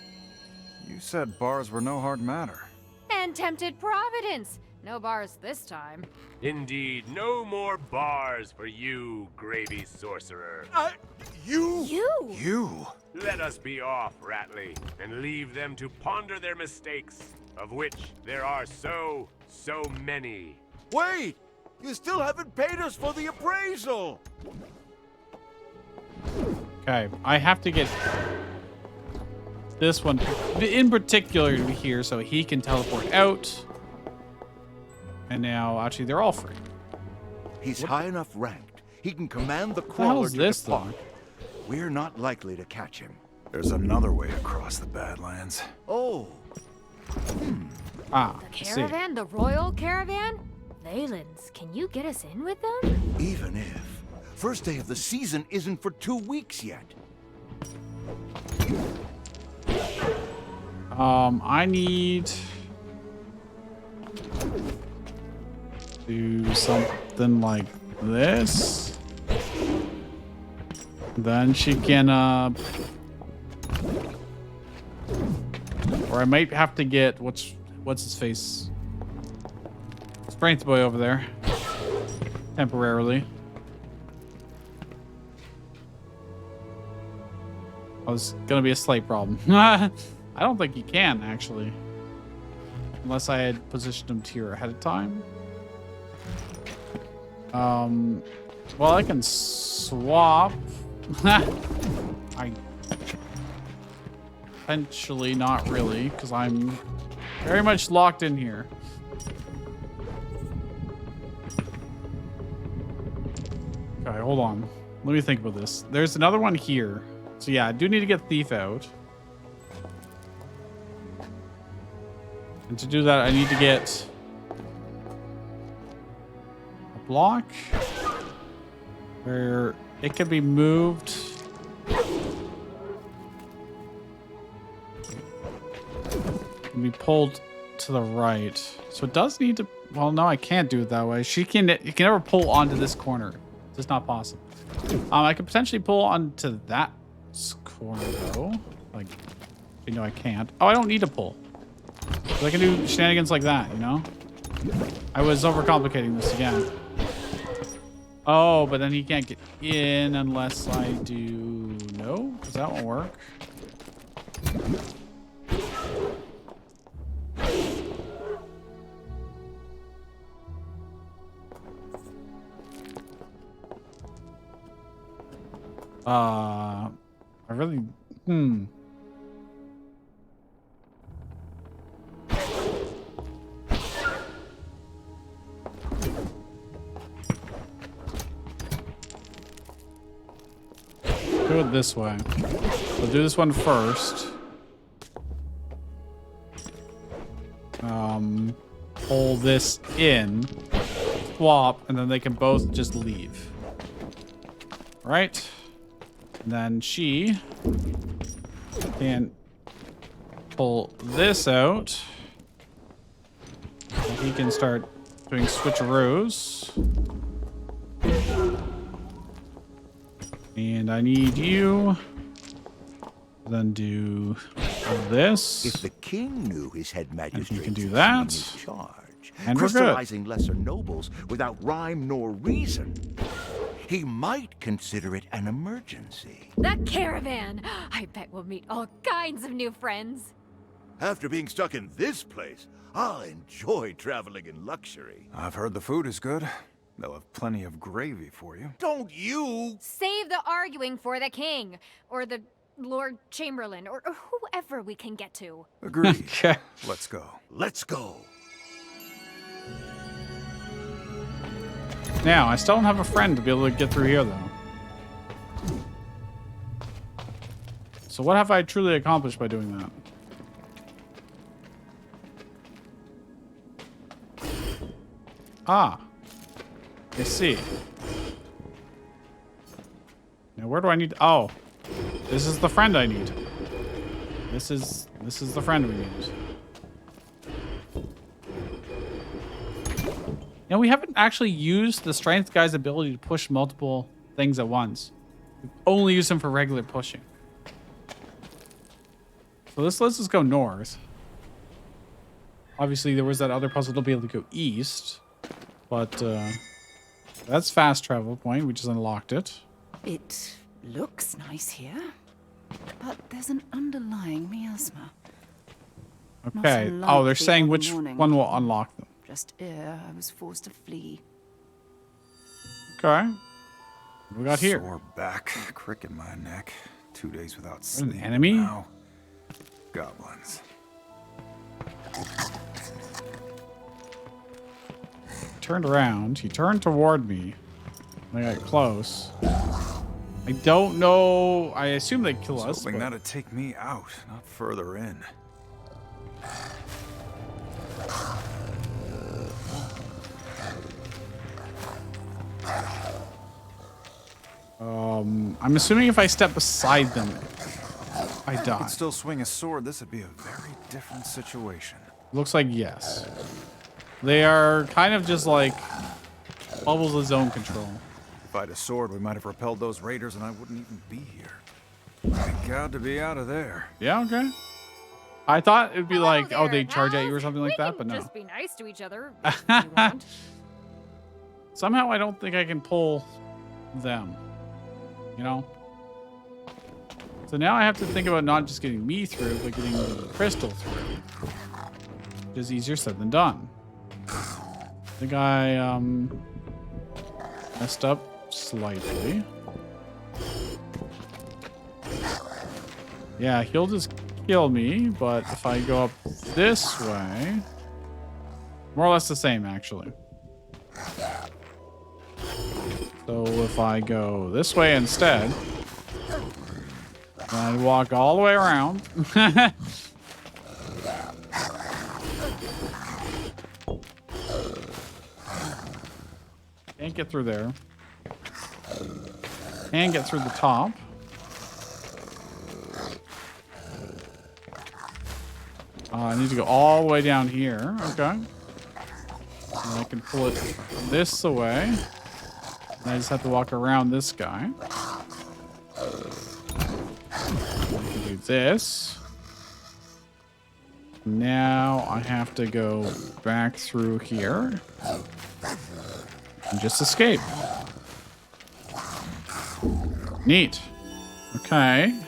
You said bars were no hard matter. And tempted Providence. No bars this time. Indeed, no more bars for you, gravy sorcerer. You? You? Let us be off, Ratley, and leave them to ponder their mistakes, of which there are so many. Wait! You still haven't paid us for the appraisal! Okay, I have to get this one in particular here so he can teleport out. And now, actually, they're all free. He's high enough ranked. He can command the hell crawler is to this, depart. We're not likely to catch him. There's another way across the Badlands. Oh. Ah, The I see. caravan? The royal caravan? Valens, can you get us in with them? Even if. First day of the season isn't for 2 weeks yet. I need do something like this. Then she can or I might have to get what's his face? Strength Boy over there. Temporarily. Oh, it's gonna be a slight problem. I don't think he can, actually. Unless I had positioned him here ahead of time. Well, I can swap. I potentially not really, because I'm very much locked in here. Okay, hold on. Let me think about this. There's another one here. So yeah, I do need to get Thief out. And to do that, I need to get a block where it can be moved. Can be pulled to the right. So it does need to. Well, no, I can't do it that way. You can never pull onto this corner. It's just not possible. I could potentially pull onto that corner though. Like, you know, I can't. Oh, I don't need to pull. So I can do shenanigans like that, you know? I was overcomplicating this again. Oh, but then he can't get in unless I do... No? Because that won't work. I really... Do it this way. We'll do this one first. Pull this in, swap, and then they can both just leave. Right? And then she can pull this out. And he can start doing switcheroos. And I need you. Then do this. If the king knew his head magistrate can do that. in charge, And we're good. crystallizing lesser nobles without rhyme nor reason, he might consider it an emergency. The caravan! I bet we'll meet all kinds of new friends. After being stuck in this place, I'll enjoy traveling in luxury. I've heard the food is good. They'll have plenty of gravy for you. Don't you? Save the arguing for the king, or the Lord Chamberlain, or whoever we can get to. Agreed. Okay. Let's go. Let's go. Now, I still don't have a friend to be able to get through here, though. So what have I truly accomplished by doing that? Ah. I see. Now, where do I need... Oh. This is the friend I need. This is the friend we need. Now, we haven't actually used the strength guy's ability to push multiple things at once. We've only used him for regular pushing. So let's just go north. Obviously, there was that other puzzle to be able to go east. But, that's fast travel point. We just unlocked it. It looks nice here, but there's an underlying miasma. Okay. unlike Oh, they're the saying other which morning. one will unlock them. Just ere I was forced to flee. Okay. What do we got here? Sore back, crick in my neck. 2 days without An sleep. enemy? Now. Goblins. Turned around. He turned toward me. I got close. I don't know. I assume they'd kill us. Hoping but- that'd take me out, not further in. I'm assuming if I step beside them, I die. Could still swing a sword. This would be a very different situation. Looks like yes. They are kind of just like bubbles of zone control. If I had a sword, we might have repelled those raiders and I wouldn't even be here. Thank God to be out of there. Yeah, okay. I thought it'd be Hello like, oh, there, they'd charge at you or pals. something like We that, can but no. Just be nice to each other if you want. Somehow I don't think I can pull them. You know? So now I have to think about not just getting me through, but getting the crystal through. Which is easier said than done. I think I messed up slightly. Yeah, he'll just kill me, but if I go up this way, more or less the same actually. So if I go this way instead, and I walk all the way around. Can't get through there. Can't get through the top. I need to go all the way down here. Okay. And I can pull it this away. And I just have to walk around this guy. I can do this. Now I have to go back through here. And just escape. Neat. Okay.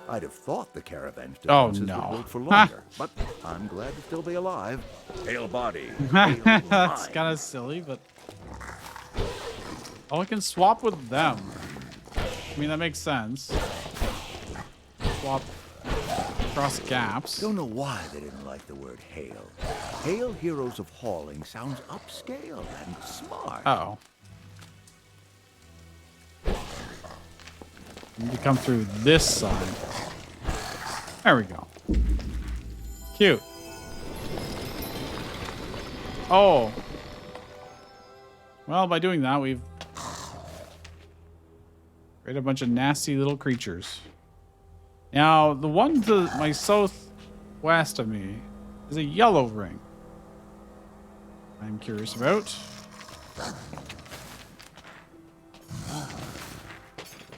I'd have thought the caravan's Oh, defenses no. would work for longer, but I'm glad to still be alive. Hail body, hail That's mind. kind of silly, but... Oh, I can swap with them. I mean, that makes sense. Swap across gaps. Don't know why they didn't like the word hail. Hail Heroes of Hauling sounds upscale and smart. Uh-oh. Need to come through this side. There we go. Cute. Oh. Well, by doing that, we've created a bunch of nasty little creatures. Now, the one to my southwest of me is a yellow ring. I'm curious about.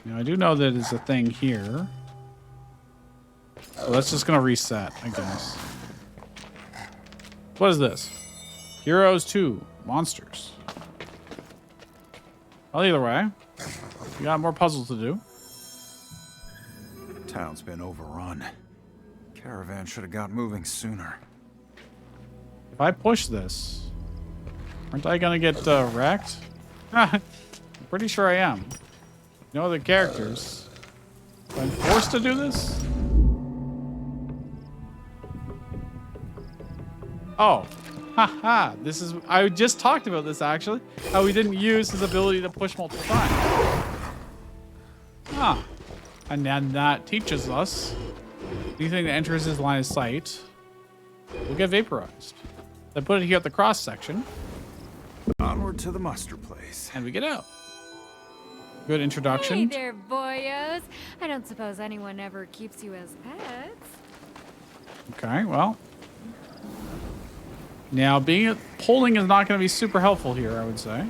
Now, I do know that it's a thing here. So that's just going to reset, I guess. What is this? Heroes 2. Monsters. Well, either way, we got more puzzles to do. Town's been overrun. Caravan should have got moving sooner. If I push this, aren't I going to get wrecked? I'm pretty sure I am. No other characters. I'm forced to do this? Oh. Haha. This is... I just talked about this, actually. How we didn't use his ability to push multiple times. Huh. And then that teaches us anything that enters his line of sight will get vaporized. I put it here at the cross section. Onward to the muster place. And we get out. Good introduction. Hey there, boyos. I don't suppose anyone ever keeps you as pets. Okay, well. Now, pulling is not going to be super helpful here, I would say.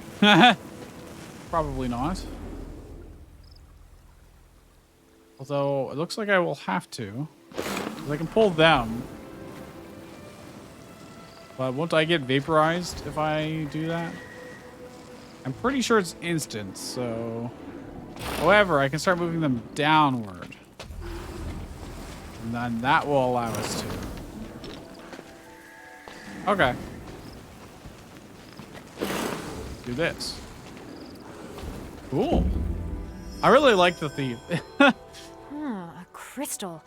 Probably not. Although, it looks like I will have to. 'Cause I can pull them. But won't I get vaporized if I do that? I'm pretty sure it's instant, so... However, I can start moving them downward. And then that will allow us to. Okay. Do this. Cool. I really like the theme. A crystal.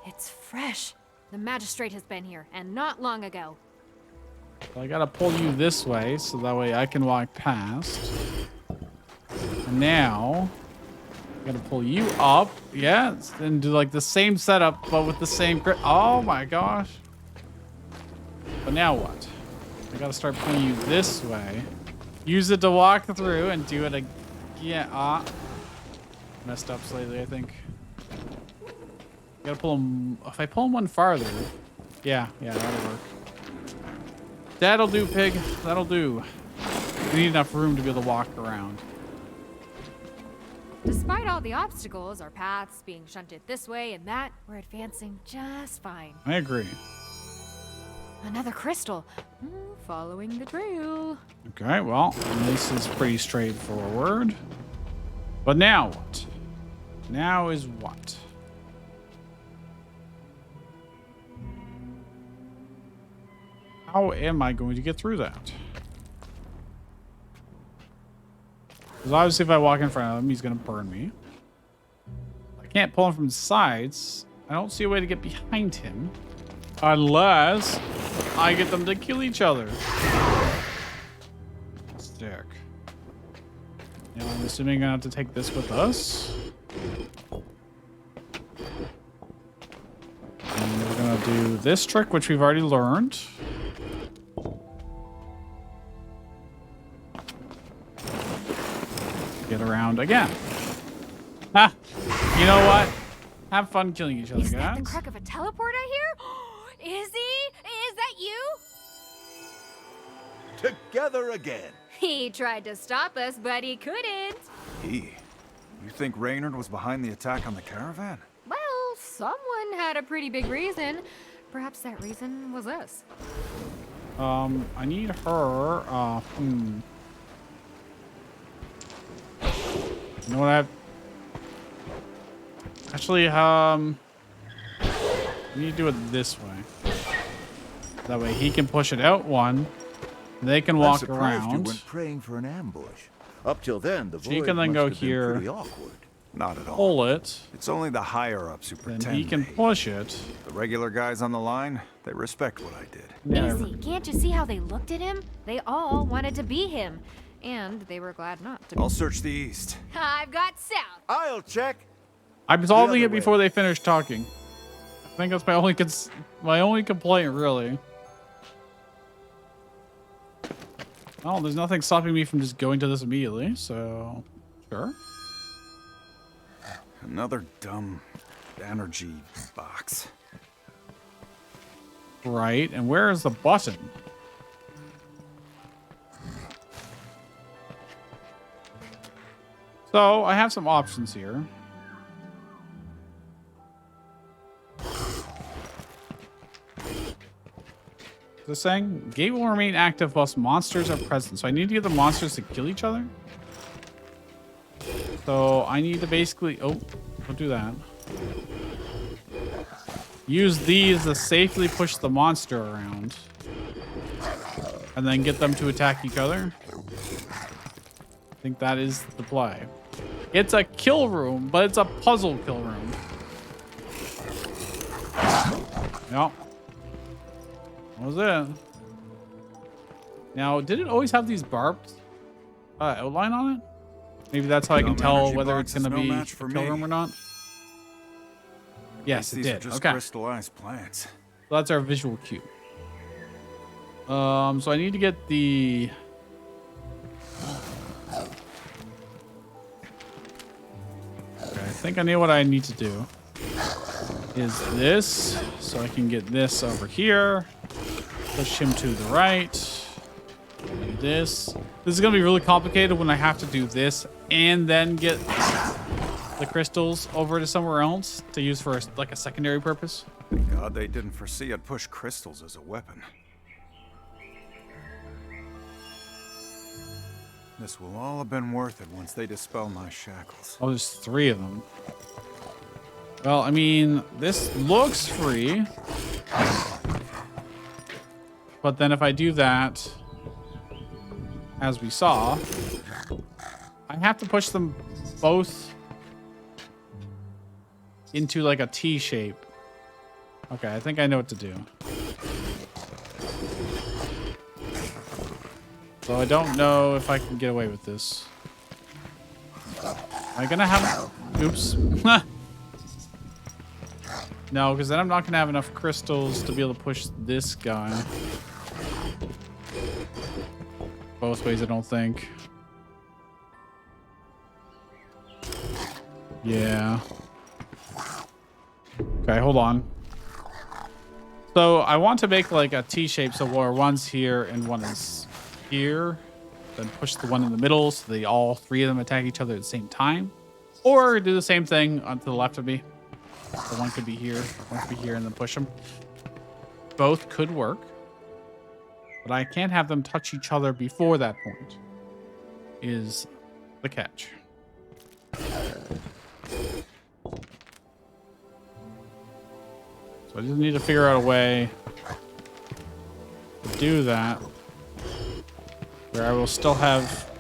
It's fresh. The magistrate has been here, and not long ago. I gotta pull you this way, so that way I can walk past. And now, I gotta pull you up. Yeah, and do like the same setup, but with the same grip. Oh my gosh. But now what? I gotta start pulling you this way. Use it to walk through and do it again. Messed up slightly, I think. Gotta pull him. If I pull him one farther. Yeah, that'll work. That'll do, pig. That'll do. We need enough room to be able to walk around. Despite all the obstacles, our paths being shunted this way and that, we're advancing just fine. I agree. Another crystal. Following the trail. Okay, well, this is pretty straightforward. But now what? Now is what? How am I going to get through that? Because obviously if I walk in front of him, he's going to burn me. I can't pull him from the sides. I don't see a way to get behind him. Unless I get them to kill each other. Sick. Now I'm assuming I'm going to have to take this with us. And we're going to do this trick, which we've already learned. Get around again. Ha! You know what? Have fun killing each other, Is that guys. the crack of a teleport I hear? Is he? Is that you? Together again. He tried to stop us, but he couldn't. He? You think Reynard was behind the attack on the caravan? Well, someone had a pretty big reason. Perhaps that reason was us. I need her. You know what I have? Actually, I need to do it this way. That way he can push it out one. They can walk I'm surprised around. You weren't praying for an ambush. Up till then, the So you void can then must go have been here. pretty awkward. Not at all. pull it, It's only the higher-ups who then pretend he can they hate push me. it. The regular guys on the line, they respect what I did. Yeah, Easy. Can't you see how they looked at him? They all wanted to be him. And they were glad not to be. I'll search the east. I've got south. I'll check. I'm solving The it other before way. they finish talking. I think that's my only complaint, really. Oh, there's nothing stopping me from just going to this immediately, so sure. Another dumb energy box. Right, and where is the button? So I have some options here. The saying, gate will remain active whilst monsters are present. So I need to get the monsters to kill each other. So I need to basically, oh, don't do that. Use these to safely push the monster around. And then get them to attack each other. I think that is the play. It's a kill room, but it's a puzzle kill room. Yep. That was it. Now, did it always have these barbed outline on it? Maybe that's how I can Dumb tell energy whether box it's going is to no be a match for kill me. room or not. Yes, it These are did. just Okay. crystallized plants. So that's our visual cue. So I need to get the... Okay, I think I know what I need to do. Is this, so I can get this over here. Push him to the right. Do this. This is going to be really complicated when I have to do this and then get the crystals over to somewhere else to use for like a secondary purpose. Thank God they didn't foresee I'd push crystals as a weapon. This will all have been worth it once they dispel my shackles. Oh, there's 3 of them. Well, I mean, this looks free. But then if I do that, as we saw, I have to push them both into like a T shape. Okay, I think I know what to do. So I don't know if I can get away with this. Am I gonna have... Oops. No, because then I'm not gonna have enough crystals to be able to push this guy. Both ways, I don't think. Yeah. Okay, hold on. So I want to make like a T shape so where one's here and one is here. Then push the one in the middle so they all 3 of them attack each other at the same time. Or do the same thing on to the left of me. So one could be here, one could be here, and then push them. Both could work. But I can't have them touch each other before that point. Is the catch. So I just need to figure out a way to do that. Where I will still have...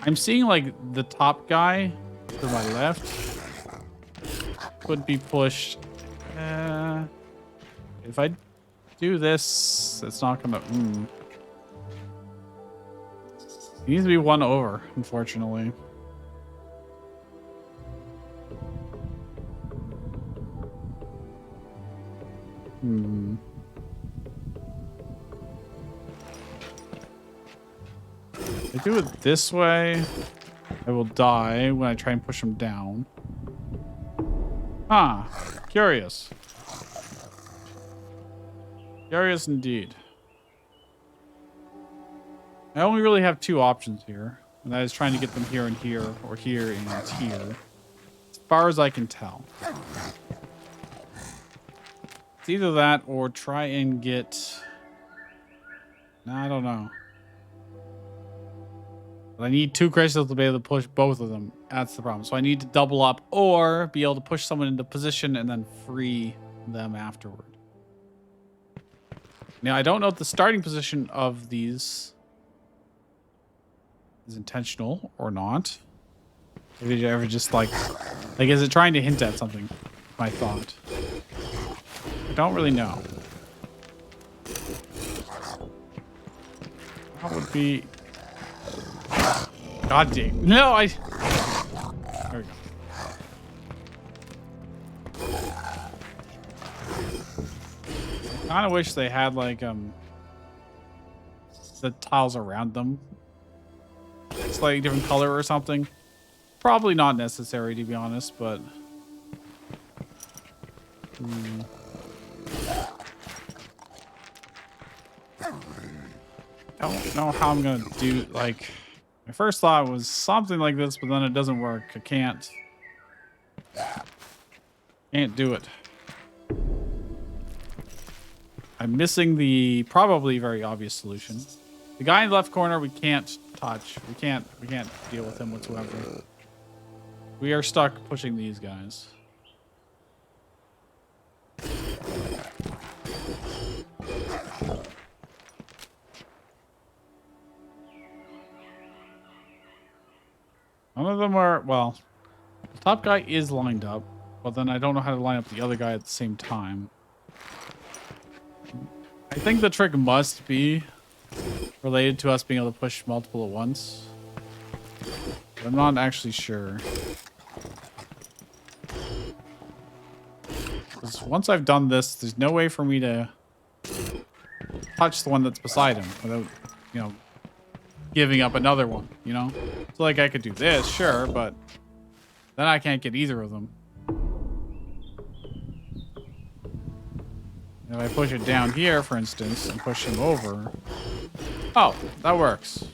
I'm seeing like the top guy to my left could be pushed. If I do this, it's not gonna... It needs to be 1 over, unfortunately. If I do it this way, I will die when I try and push him down. Ah, curious. Curious indeed. I only really have 2 options here, and that is trying to get them here and here, or here and here. As far as I can tell. It's either that or try and get... I don't know. But I need 2 crystals to be able to push both of them. That's the problem. So I need to double up or be able to push someone into position and then free them afterward. Now, I don't know if the starting position of these is intentional or not. If you ever just like, is it trying to hint at something? My thought. I don't really know. That would be. God dang. No, I. There we go. I kind of wish they had like the tiles around them slightly different color or something. Probably not necessary, to be honest, but I don't know how I'm gonna do. Like, my first thought was something like this, but then it doesn't work. I can't do it. I'm missing the probably very obvious solution. The guy in the left corner we can't touch. We can't deal with him whatsoever. We are stuck pushing these guys. None of them are, well, the top guy is lined up, but then I don't know how to line up the other guy at the same time. I think the trick must be related to us being able to push multiple at once. But I'm not actually sure. Because once I've done this, there's no way for me to touch the one that's beside him without, you know, giving up another one, you know? So like I could do this, sure, but then I can't get either of them. If I push it down here, for instance, and push him over. Oh, that works.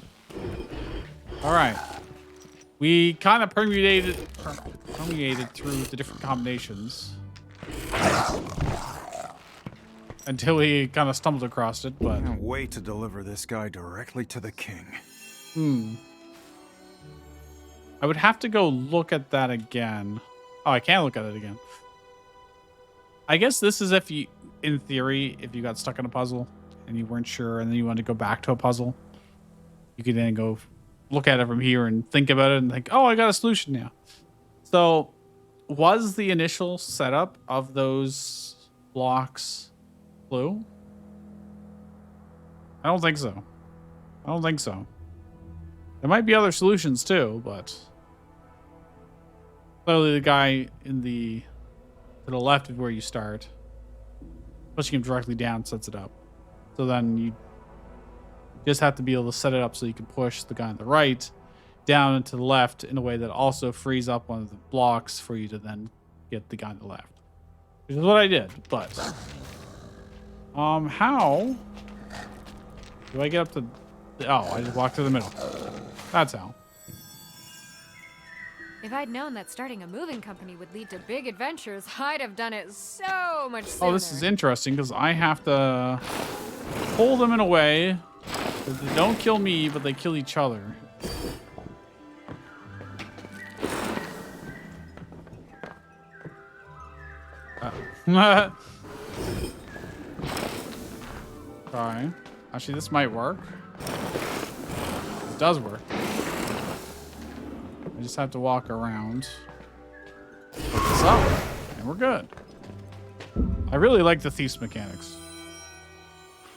All right. We kind of permeated through the different combinations until we kind of stumbled across it, but... Can't wait to deliver this guy directly to the king. I would have to go look at that again. Oh, I can look at it again. I guess this is if you, in theory, if you got stuck in a puzzle and you weren't sure and then you wanted to go back to a puzzle, you could then go look at it from here and think about it and think, oh, I got a solution now. So was the initial setup of those blocks blue? I don't think so. I don't think so. There might be other solutions too, but clearly the guy in the to the left is where you start. Pushing him directly down sets it up. So then you just have to be able to set it up so you can push the guy on the right down and to the left in a way that also frees up one of the blocks for you to then get the guy on the left. Which is what I did, but how do I get up to oh, I just walked to the middle. That's how. If I'd known that starting a moving company would lead to big adventures, I'd have done it so much sooner. Oh, this is interesting because I have to pull them in a way that they don't kill me, but they kill each other. Sorry. Actually, this might work. It does work. I just have to walk around. Pick this up, and we're good. I really like the thief's mechanics.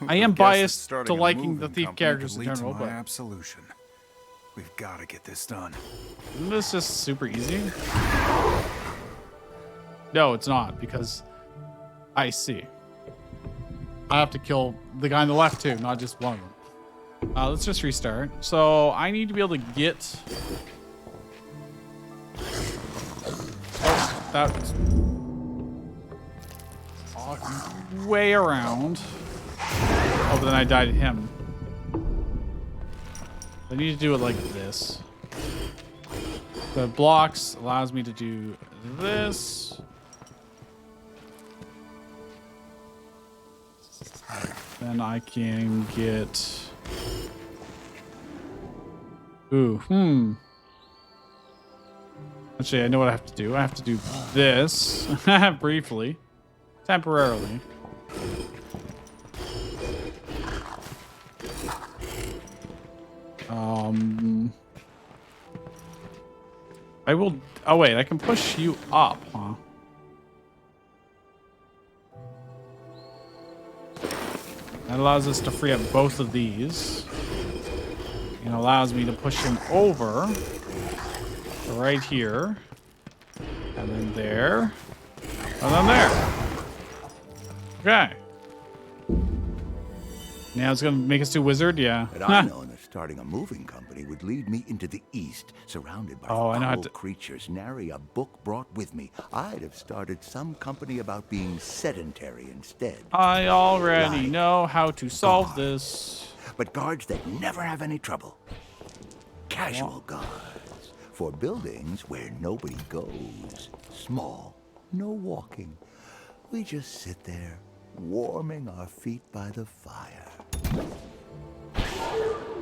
I am biased to liking the thief characters in general, but absolution. We've got to get this done. Isn't this just super easy? No, it's not, because I see. I have to kill the guy on the left too, not just one of them. Let's just restart. So I need to be able to get... Oh, that's way around. Oh, but then I died to him. I need to do it like this. The blocks allows me to do this. Then I can get... Ooh, Actually, I know what I have to do. I have to do this briefly, temporarily. I will. Oh wait, I can push you up, huh? That allows us to free up both of these. And allows me to push him over. Right here. And then there. And then there. Okay. Now it's gonna make us do wizard, yeah. Had I known that starting a moving company would lead me into the East, surrounded by Oh, I know how foul to- creatures, nary a book brought with me, I'd have started some company about being sedentary instead. I already Like know how to solve guards. this. But guards that never have any trouble. Casual guards. For buildings where nobody goes. Small, no walking. We just sit there, warming our feet by the fire.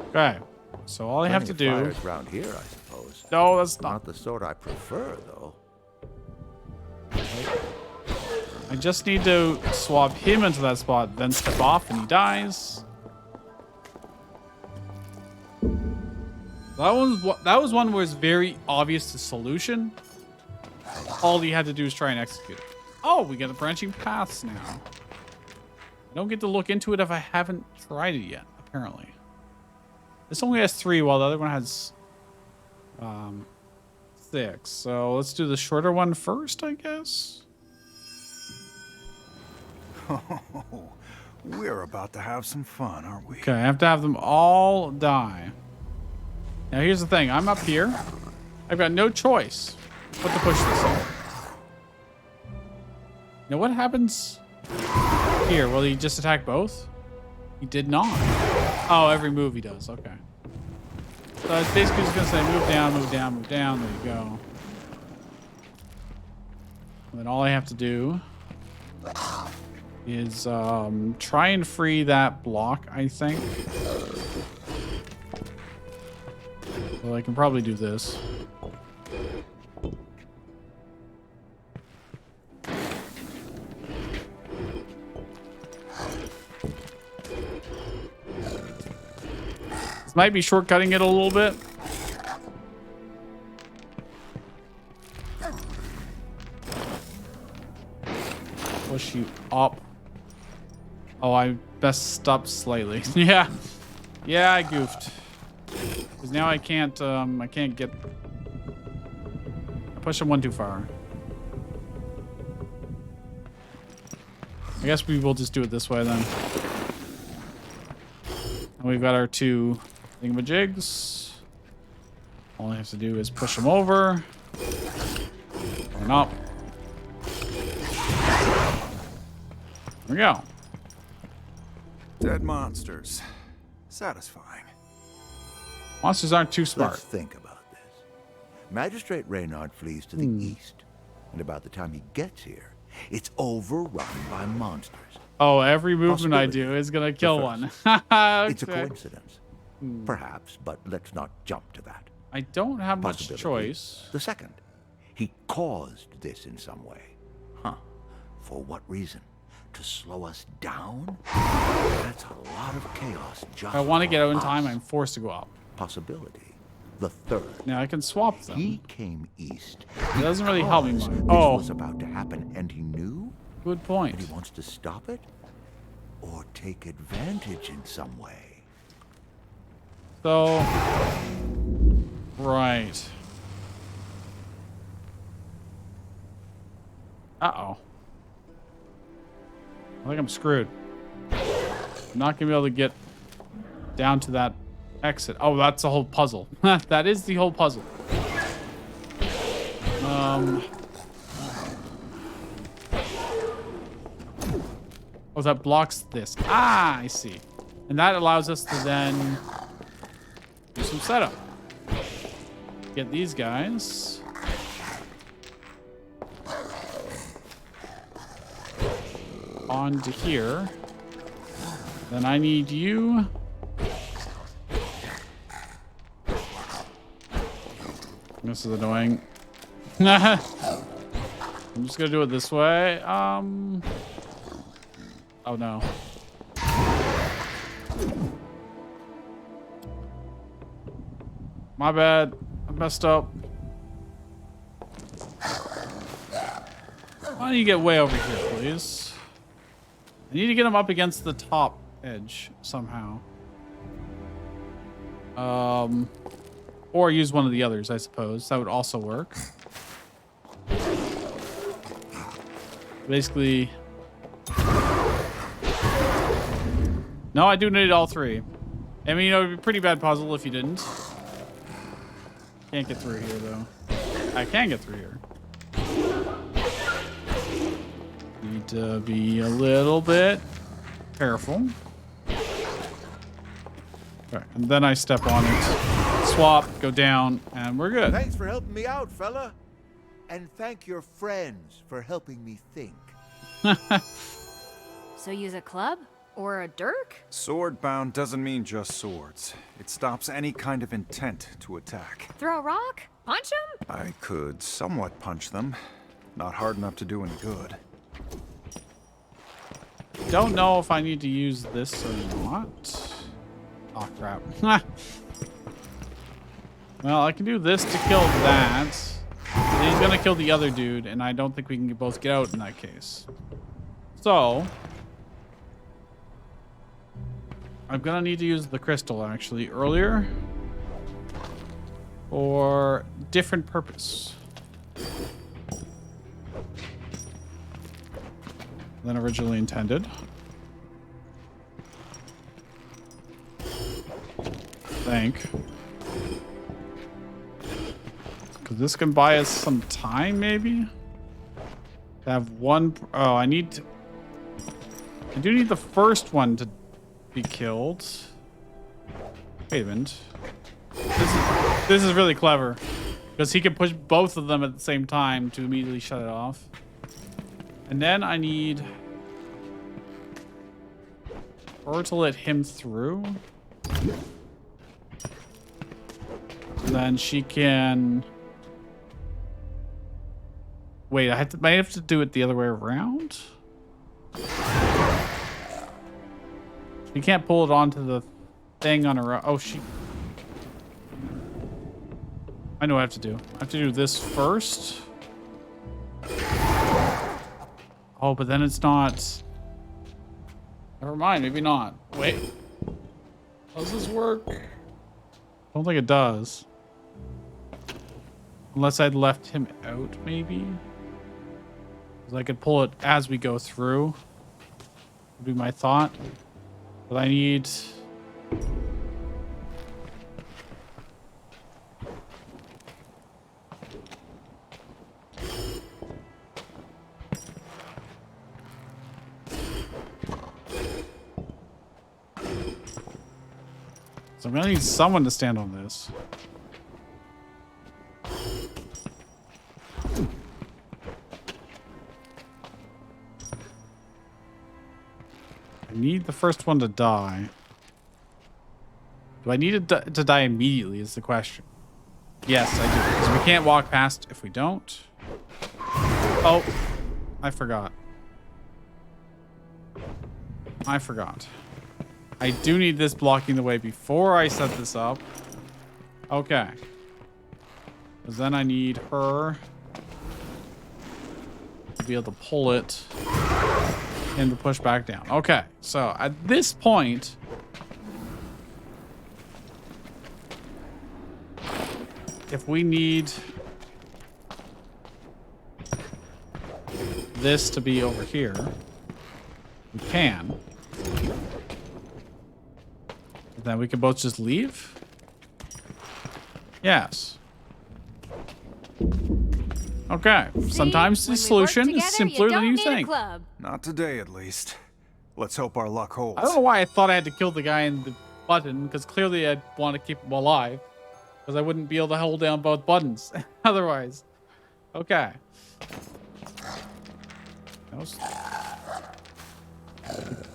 Okay. So all I have to Plenty of do. fires around here, I suppose. No, that's Not not. the sort I prefer, though. I just need to swap him into that spot, then step off and he dies. That was one where it's very obvious the solution. All you had to do is try and execute it. Oh, we get the branching paths now. I don't get to look into it if I haven't tried it yet, apparently. This only has 3, while the other one has 6. So let's do the shorter one first, I guess. We're about to have some fun, aren't we? Okay, I have to have them all die. Now here's the thing. I'm up here. I've got no choice but to push this in. Now what happens here? Will he just attack both? He did not. Oh, every move he does. Okay. So it's basically just going to say move down, move down, move down. There you go. And then all I have to do is try and free that block, I think. Well, I can probably do this. This might be shortcutting it a little bit. Push you up. Oh, I messed up slightly. Yeah. Yeah, I goofed. Because now I can't get... I pushed him one too far. I guess we will just do it this way then. And we've got our 2 thingamajigs. All I have to do is push them over. And up. There we go. Dead monsters. Satisfying. Monsters aren't too smart. Let's think about this. Magistrate Reynard flees to the east, and about the time he gets here, it's overrun by monsters. Oh, every movement I Possibility. do is gonna kill The one. first. Okay. It's a coincidence. Perhaps, but let's not jump to that. I don't have much Possibility. choice. The second, he caused this in some way. Huh. For what reason? To slow us down? That's a lot of chaos just If I want to get out in for time, us. I'm forced to go up. Possibility. The third. Now I can swap them. He came east. It doesn't really help me because much. This Oh. was about to happen, and he knew. Good point. And he wants to stop it, or take advantage in some way. So, right. Uh-oh. I think I'm screwed. I'm not gonna be able to get down to that exit. Oh, that's the whole puzzle. That is the whole puzzle. Oh, that blocks this. Ah, I see. And that allows us to then do some setup. Get these guys. Onto here. Then I need you. This is annoying. I'm just gonna do it this way. Oh no. My bad. I messed up. don't you get way over here, please? I need to get him up against the top edge somehow. Or use one of the others, I suppose. That would also work. Basically... No, I do need all three. I mean, it would be a pretty bad puzzle if you didn't. Can't get through here, though. I can get through here. Need to be a little bit careful. Okay, and then I step on it. Swap, go down, and we're good. Thanks for helping me out, fella. And thank your friends for helping me think. So use a club? Or a dirk? Sword-bound doesn't mean just swords. It stops any kind of intent to attack. Throw a rock? Punch him? I could somewhat punch them. Not hard enough to do any good. Don't know if I need to use this or not. Oh, crap. Well, I can do this to kill that. And he's going to kill the other dude, and I don't think we can both get out in that case. So... I'm gonna need to use the crystal actually earlier for different purpose than originally intended. I think. Because this can buy us some time maybe? To have one... Oh, I need to... I do need the first one to be killed. Wait a minute. This is really clever because he can push both of them at the same time to immediately shut it off. And then I need her to let him through. And then she can... Wait, might have to do it the other way around? You can't pull it onto the thing on her own. Oh, I know what I have to do. I have to do this first. Oh, but then it's not... Never mind, maybe not. Wait. How does this work? I don't think it does. Unless I'd left him out, maybe? Because I could pull it as we go through. Would be my thought. But I need... So I'm gonna need someone to stand on this. I need the first one to die. Do I need to die immediately is the question. Yes, I do. Because we can't walk past if we don't. Oh, I forgot. I do need this blocking the way before I set this up. Okay. Because then I need her to be able to pull it and to push back down. Okay, so at this point, if we need this to be over here, we can. Then we can both just leave? Yes. Okay. See? Sometimes the When we solution work is together, simpler you than you don't need a think. club. Not today, at least. Let's hope our luck holds. I don't know why I thought I had to kill the guy in the button, because clearly I'd want to keep him alive. Because I wouldn't be able to hold down both buttons otherwise. Okay.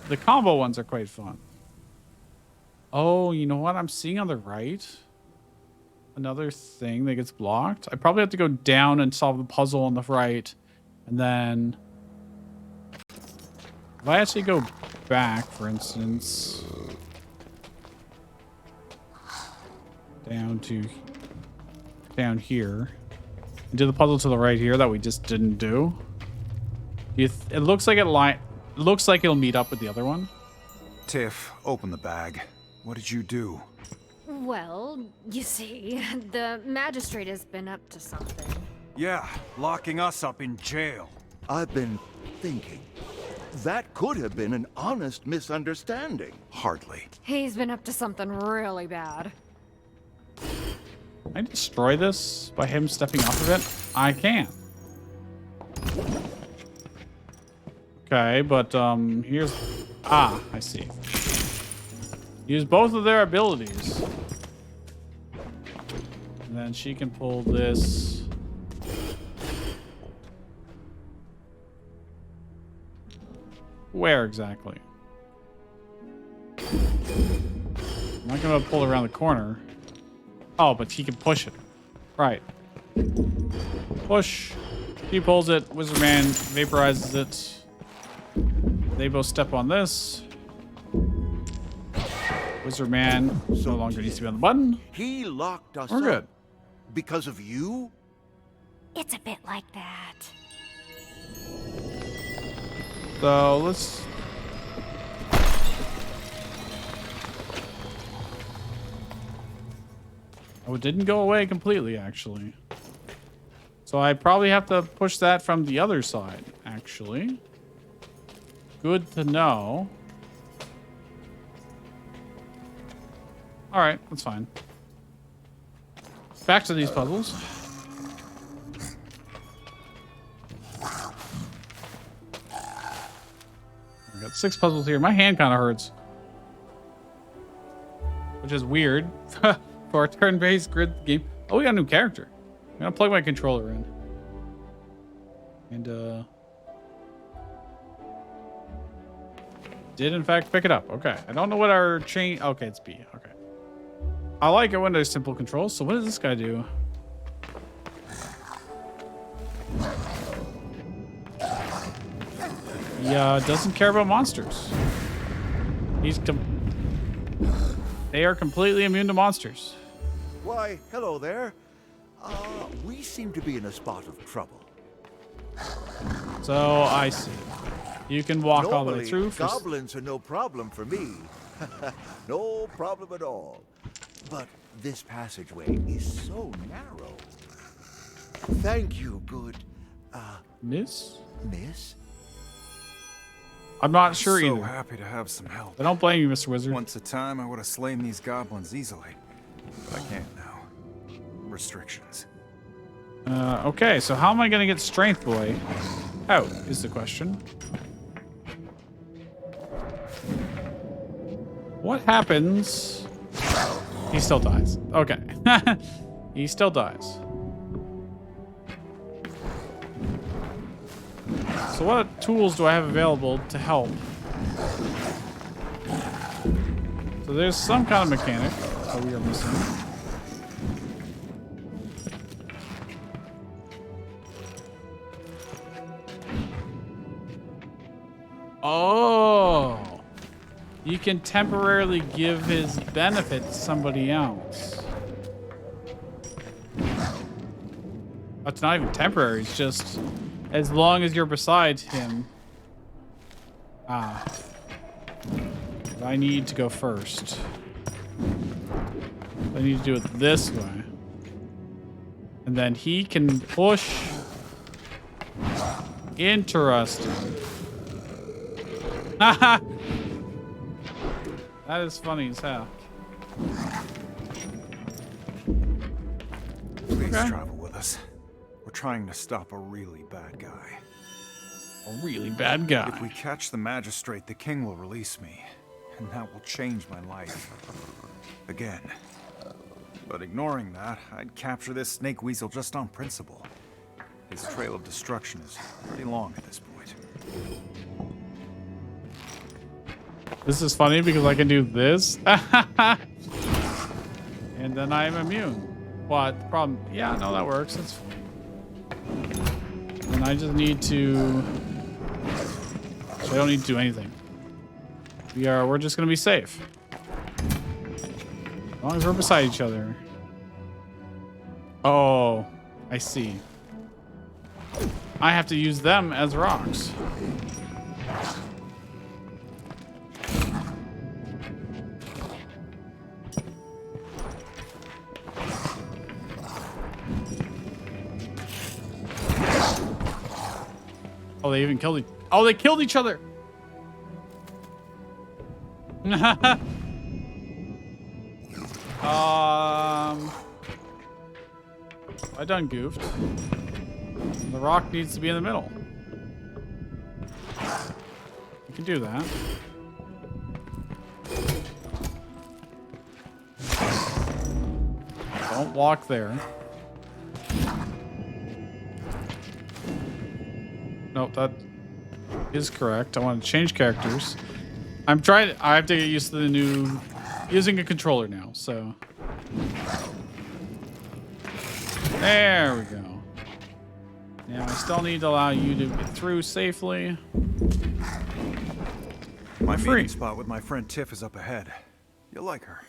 The combo ones are quite fun. Oh, you know what I'm seeing on the right? Another thing that gets blocked. I probably have to go down and solve the puzzle on the right. And then... if I actually go back, for instance... down here. And do the puzzle to the right here that we just didn't do. It looks like looks like it'll meet up with the other one. Tiff, open the bag. What did you do? Well, you see, the magistrate has been up to something. Yeah, locking us up in jail. I've been thinking. That could have been an honest misunderstanding. Hardly. He's been up to something really bad. Can I destroy this by him stepping off of it? I can. Okay, but here's... Ah, I see. Use both of their abilities. And then she can pull this. Where exactly? I'm not gonna pull around the corner. Oh, but he can push it. Right. Push. He pulls it. Wizard Man vaporizes it. They both step on this. Wizard Man no longer needs to be on the button. He locked us We're good. up because of you? It's a bit like that. So let's... Oh, it didn't go away completely, actually. So I probably have to push that from the other side, actually. Good to know. Alright, that's fine. Back to these puzzles. I got 6 puzzles here. My hand kind of hurts. Which is weird for a turn-based grid game. Oh, we got a new character. I'm gonna plug my controller in. And, did in fact pick it up. Okay. I don't know what our chain... Okay, it's B. Okay. I like it when there's simple controls. So what does this guy do? He doesn't care about monsters. They are completely immune to monsters. Why, hello there. We seem to be in a spot of trouble. So I see. You can walk all the way Normally, through. Goblins are no problem for me. No problem at all. But this passageway is so narrow. Thank you, good, Miss? miss. I'm not sure So either. happy to have some help. I don't blame you, Mr. Wizard. Once a time, I would have slain these goblins easily. But I can't now. Restrictions. Okay, so how am I gonna get Strength Boy out is the question. What happens? He still dies. Okay. He still dies. So what tools do I have available to help? So there's some kind of mechanic that we are missing. Oh, you can temporarily give his benefit to somebody else. That's not even temporary. It's just as long as you're beside him. Ah. I need to go first. I need to do it this way. And then he can push. Interesting. Haha. That is funny as hell. Please Okay. travel with us. We're trying to stop a really bad guy. A really bad guy. If we catch the magistrate, the king will release me. And that will change my life. Again. But ignoring that, I'd capture this snake weasel just on principle. His trail of destruction is pretty long at this point. This is funny because I can do this. And then I'm immune. What? The problem? Yeah, no, that works. That's fine. And I just need to... So I don't need to do anything. We're just gonna be safe. As long as we're beside each other. Oh, I see. I have to use them as rocks. Oh, they even killed they killed each other. I done goofed. The rock needs to be in the middle. You can do that. Don't walk there. Nope, that is correct. I want to change characters. I have to get used to the new using a controller now, so. There we go. Now I still need to allow you to get through safely. My Free. meeting spot with my friend Tiff is up ahead. You'll like her.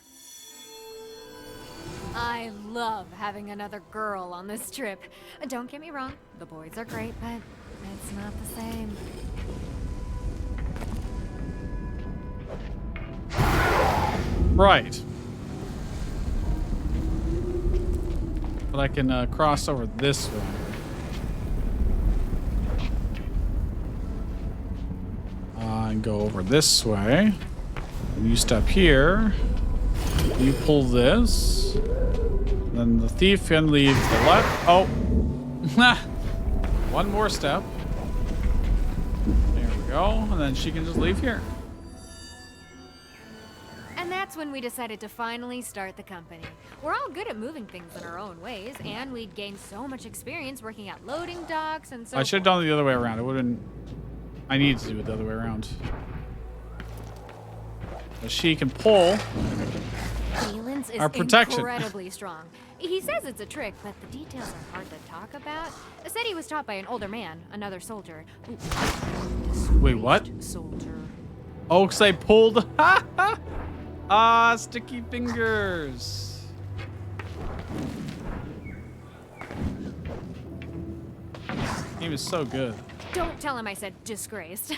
I love having another girl on this trip. Don't get me wrong, the boys are great, but it's not the same. Right. But I can cross over this way. And go over this way. And you step here. You pull this. Then the thief can leave to the left. Oh. One more step. There we go. And then she can just leave here. And that's when we decided to finally start the company. We're all good at moving things in our own ways, and we'd gained so much experience working at loading docks and so I should have done it the other way around. It would have been... I need to do it the other way around. But she can pull Valence is our protection. incredibly strong. He says it's a trick, but the details are hard to talk about. Said he was taught by an older man, another soldier. Wait, what? Soldier. Oh, because I pulled... sticky fingers. Game is so good. Don't tell him I said disgraced.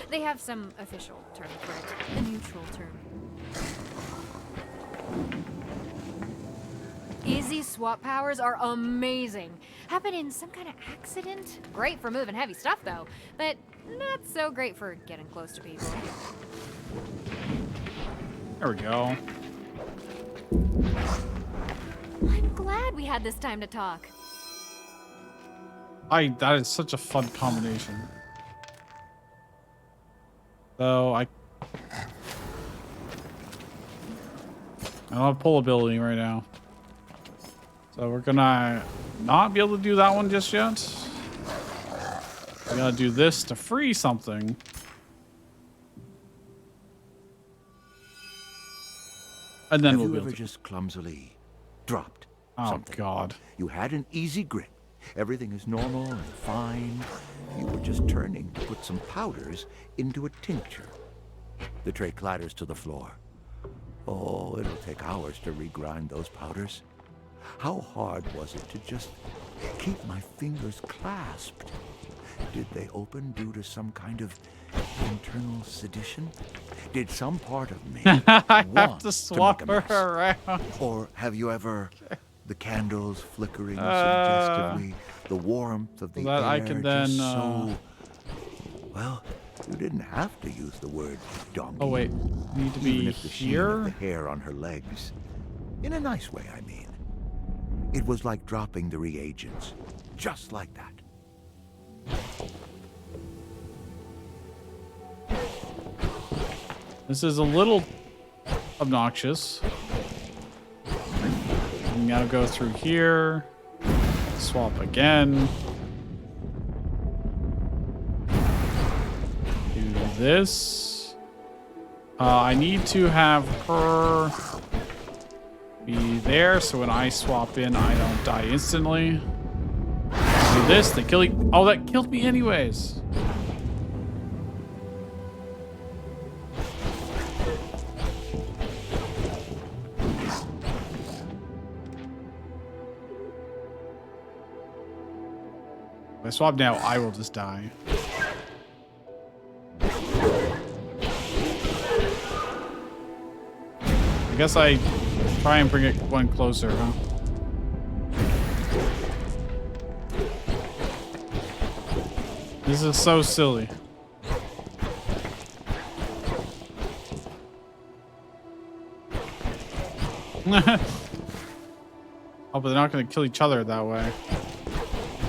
They have some official term for it. A neutral term. Easy swap powers are amazing. Happen in some kind of accident. Great for moving heavy stuff though, but not so great for getting close to people. There we go. I'm glad we had this time to talk. That is such a fun combination. So I don't have pull ability right now. So we're gonna not be able to do that one just yet. We gotta do this to free something. And then we'll be able to... just clumsily dropped something? Oh, God. You had an easy grip. Everything is normal and fine. You were just turning to put some powders into a tincture. The tray clatters to the floor. Oh, it'll take hours to regrind those powders. How hard was it to just keep my fingers clasped? Did they open due to some kind of internal sedition? Did some part of me I want have to swap to make a her mess? around. Or have you ever, the candles flickering suggestively, the warmth of the that air I can then, just so... Well, you didn't have to use the word donkey. Oh wait, we need to Even be if the sheen of the here. hair on her legs. In a nice way, I mean. It was like dropping the reagents. Just like that. This is a little obnoxious. We now go through here. Swap again. Do this. I need to have her be there so when I swap in, I don't die instantly. Do this. They kill you. Oh, that killed me anyways. If I swap now, I will just die. I guess I try and bring it one closer, huh? This is so silly. Oh, but they're not going to kill each other that way.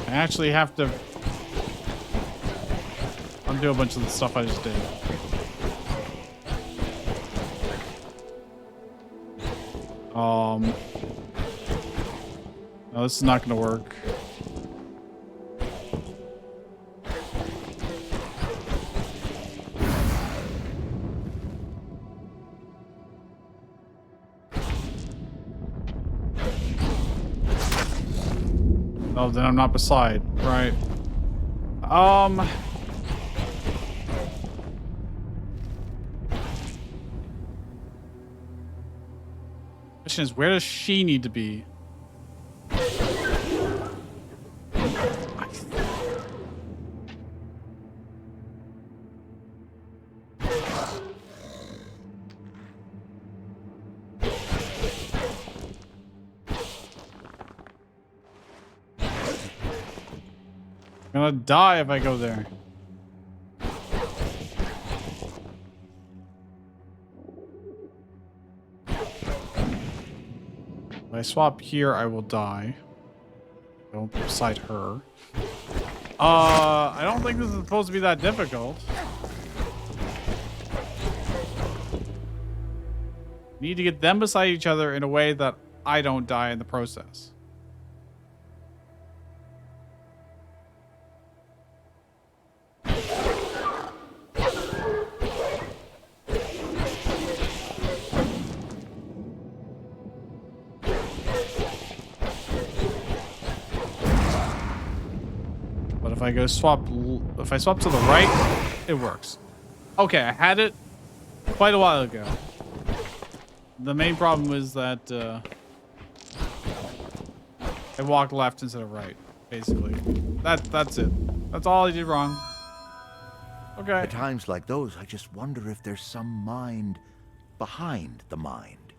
I actually have to undo a bunch of the stuff I just did. No, this is not going to work. Oh, then I'm not beside, right? Question is, where does she need to be? I'm gonna die if I go there. If I swap here, I will die. Don't be beside her. I don't think this is supposed to be that difficult. Need to get them beside each other in a way that I don't die in the process. If I go swap, if I swap to the right, it works. Okay, I had it quite a while ago. The main problem was that I walked left instead of right, basically. That's it. That's all I did wrong. Okay. At times like those, I just wonder if there's some mind behind the mind.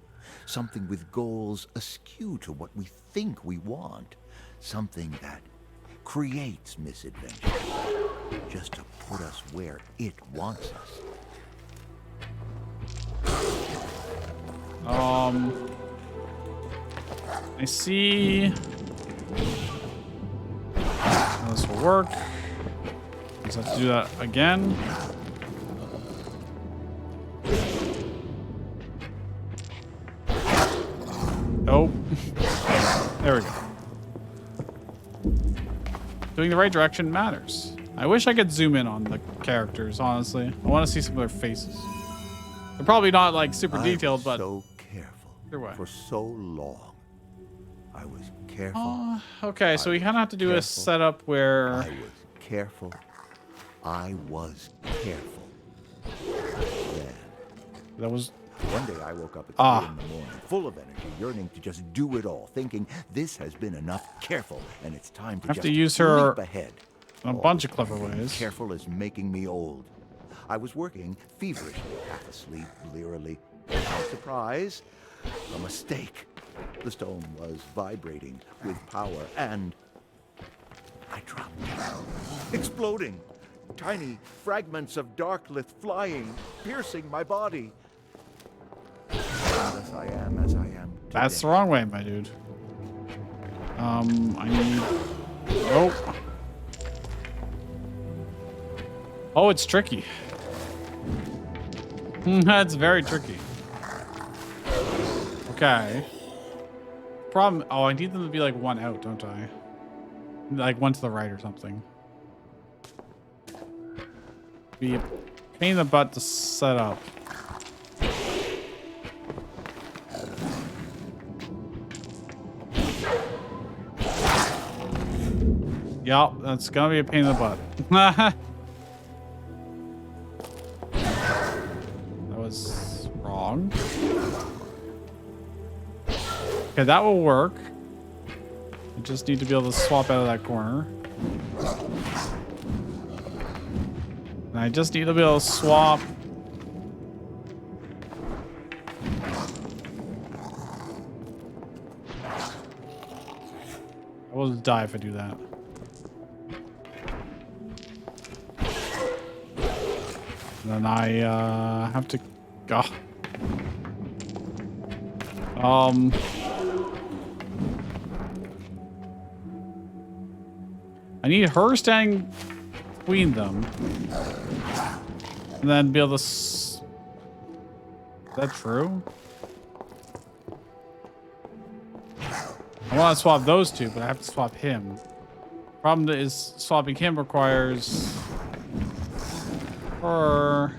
Something with goals askew to what we think we want. Something that creates misadventure just to put us where it wants us. I see. This will work. Just have to do that again. Nope. There we go. Doing the right direction matters. I wish I could zoom in on the characters, honestly. I want to see some of their faces. They're probably not like super detailed, but so careful either way. for so long. I was careful. Okay, so we kind of have to do a setup where I was careful. I was careful. Then that was. One day I woke up at 3 in the morning, full of energy, yearning to just do it all, thinking this has been enough careful, and it's time to have just to use her leap ahead. in a bunch of clever ways. Careful is making me old. I was working feverishly, half asleep, blearily. Surprise, a mistake. The stone was vibrating with power, and I dropped it, exploding. Tiny fragments of darklith flying, piercing my body. As I am today. That's the wrong way, my dude. I need. Oh. Oh, it's tricky. That's very tricky. Okay. Problem. Oh, I need them to be like one out, don't I? Like one to the right or something. Be a pain in the butt to set up. Yup, that's gonna be a pain in the butt. That was wrong. Okay, that will work. I just need to be able to swap out of that corner. And I just need to be able to swap. I will just die if I do that. And then I have to go. I need her standing between them. And then be able to... Is that true? I want to swap those two, but I have to swap him. Problem is, swapping him requires her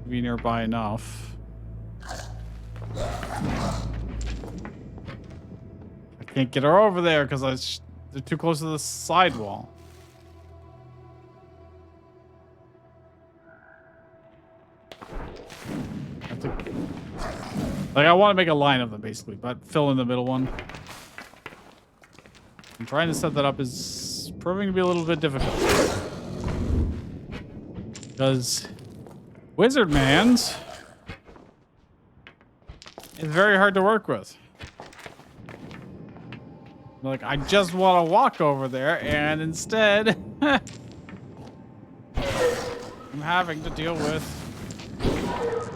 to be nearby enough. I can't get her over there because they're too close to the sidewall. Like, I want to make a line of them, basically, but fill in the middle one. And trying to set that up is proving to be a little bit difficult. Because Wizard Man's is very hard to work with. Like, I just want to walk over there, and instead, I'm having to deal with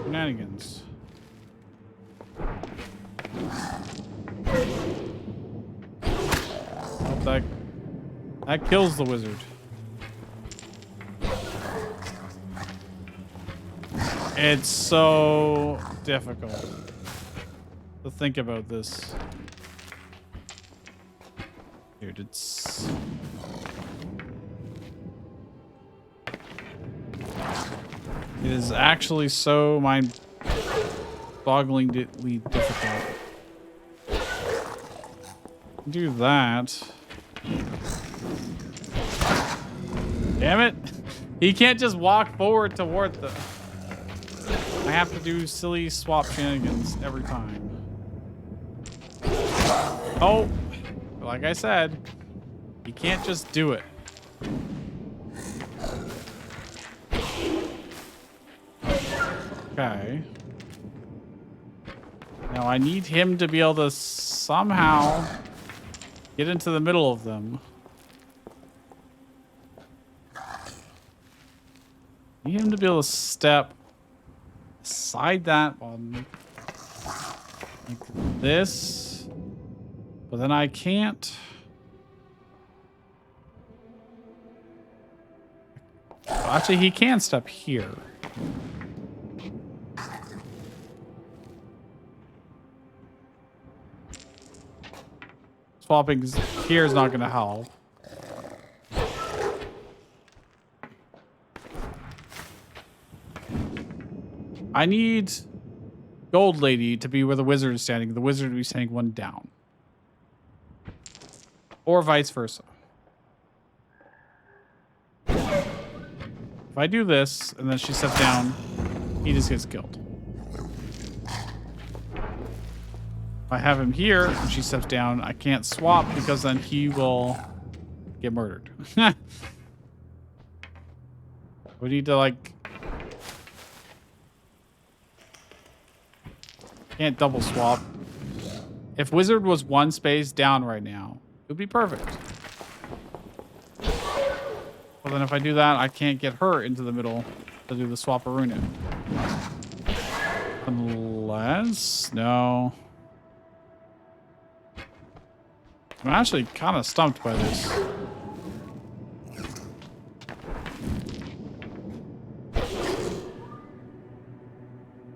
shenanigans. Oh, that kills the wizard. It's so difficult to think about this. Dude, it is actually so mind-bogglingly difficult. Do that. Damn it. He can't just walk forward toward the... I have to do silly swap shenanigans every time. Oh, like I said, you can't just do it. Okay. Now I need him to be able to somehow get into the middle of them. Need him to be able to step aside that one like this, but then I can't. Actually, he can step here. Swapping here is not going to help. I need Gold Lady to be where the wizard is standing. The wizard to be standing one down. Or vice versa. If I do this, and then she steps down, he just gets killed. If I have him here, and she steps down, I can't swap because then he will get murdered. We need to, like... Can't double swap. If wizard was one space down right now, it would be perfect. Well, then if I do that, I can't get her into the middle to do the swap-a-runa. Unless... No. I'm actually kind of stumped by this.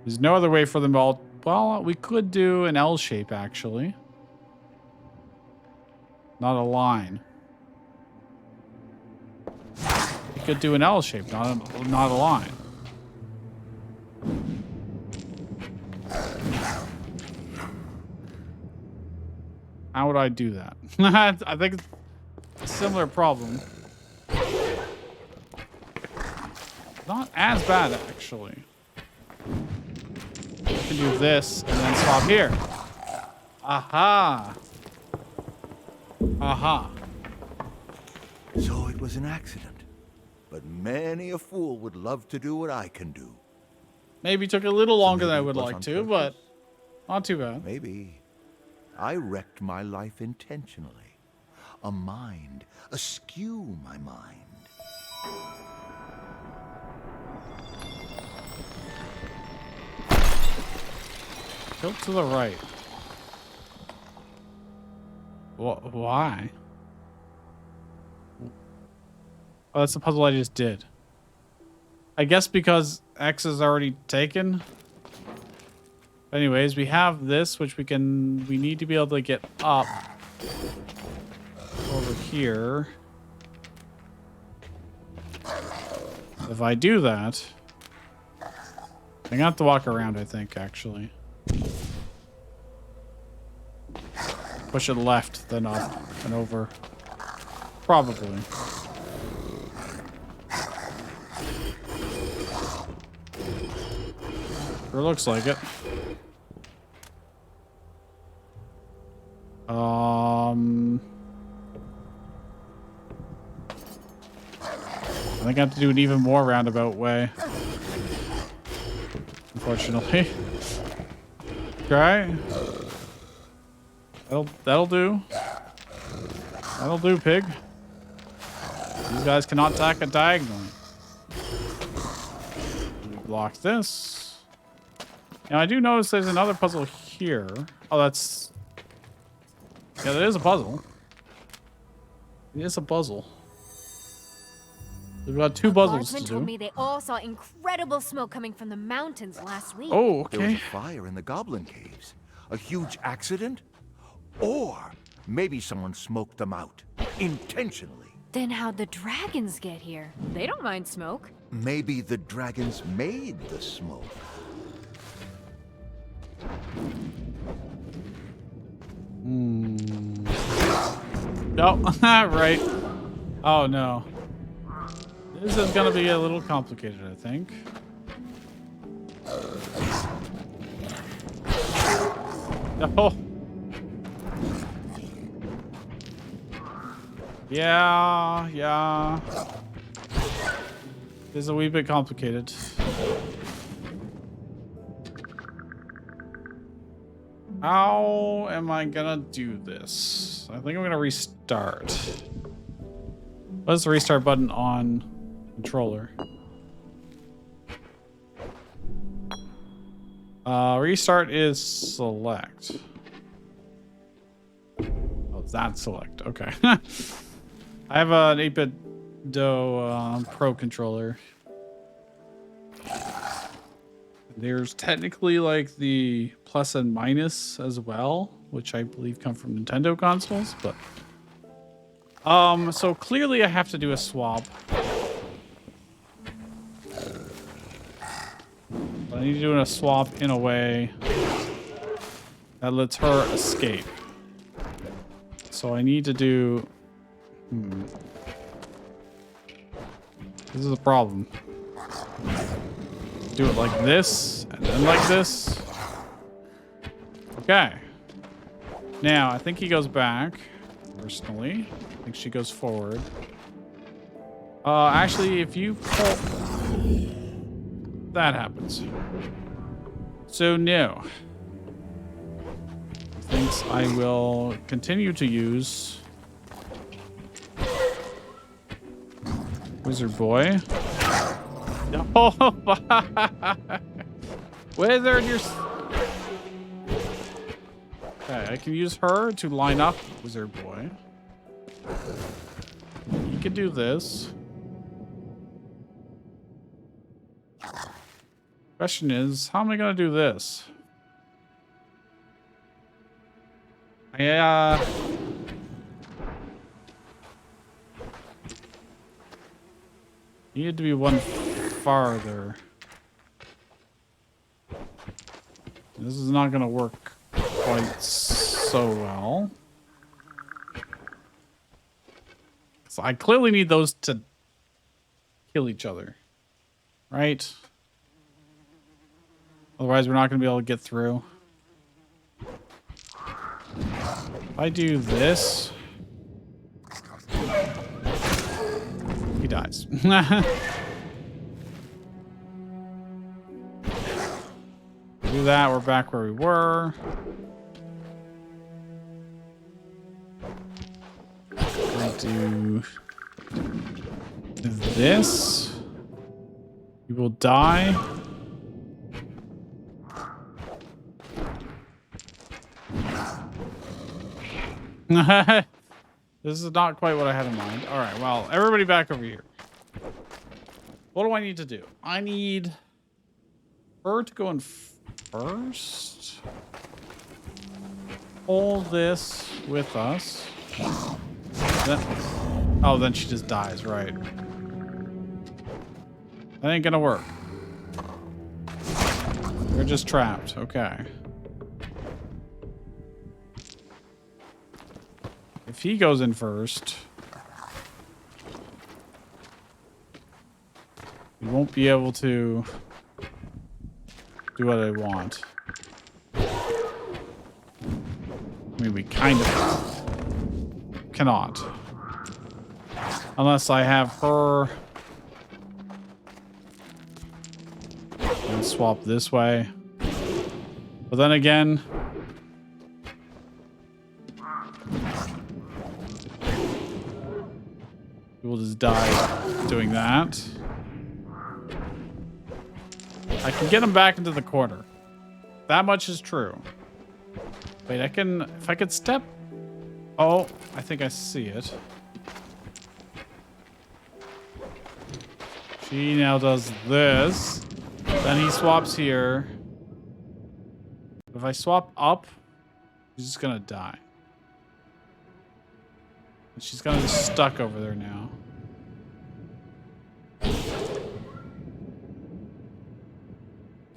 There's no other way for them all... Well, we could do an L shape, actually. Not a line. We could do an L shape, not a line. How would I do that? I think it's a similar problem. Not as bad, actually. I can do this and then swap here. Aha! Aha. So it was an accident. But many a fool would love to do what I can do. Maybe took a little longer than I maybe it would was like on to, but purpose. not too bad. Maybe I wrecked my life intentionally. A mind, askew my mind. Tilt to the right. Why? Oh, that's the puzzle I just did. I guess because X is already taken. Anyways, we have this, which we need to be able to get up over here. If I do that, I'm gonna have to walk around, I think, actually. Push it left, then up, and over. Probably. Sure looks like it. I think I have to do an even more roundabout way. Unfortunately. Okay. That'll do. That'll do, pig. These guys cannot attack it diagonally. Block this. Now I do notice there's another puzzle here. Oh, that's... Yeah, that is a puzzle. It is a puzzle. We've got two puzzles to Guardsmen do. told me they all saw incredible smoke coming from the mountains last week. Oh, There was a okay. fire in the goblin caves. A huge accident? Or maybe someone smoked them out. Intentionally. Then how'd the dragons get here? They don't mind smoke. Maybe the dragons made the smoke. No, right. Oh, no. This is gonna be a little complicated, I think. Oh. Yeah. This is a wee bit complicated. How am I gonna do this? I think I'm gonna restart. What's the restart button on controller? Restart is select. Oh, that's select. Okay. I have an 8-bit Pro controller. There's technically like the plus and minus as well, which I believe come from Nintendo consoles, but so clearly I have to do a swap. But I need to do a swap in a way that lets her escape. So I need to do This is a problem. Do it like this, and then like this. Okay. Now, I think he goes back, personally. I think she goes forward. Actually, if you pull... That happens. So, no. Thinks I will continue to use... Wizard boy. Oh, Wizard, you're... Okay, I can use her to line up Wizard boy. You can do this. Question is, how am I gonna do this? Needed to be one farther. This is not gonna work quite so well. So I clearly need those to kill each other, right? Otherwise, we're not gonna be able to get through. If I do this, dies. Do that, we're back where we were. I'll do this. You will die. This is not quite what I had in mind. All right, well, everybody back over here. What do I need to do? I need her to go in first. Hold this with us. Then, oh, then she just dies, right? That ain't gonna work. We're just trapped. Okay. If he goes in first, we won't be able to do what I want. I mean, we kind of cannot. Unless I have her and swap this way. But then again, we'll just die doing that. I can get him back into the corner. That much is true. Wait, I can... If I could step... Oh, I think I see it. She now does this. Then he swaps here. If I swap up, she's just gonna die. And she's gonna be stuck over there now.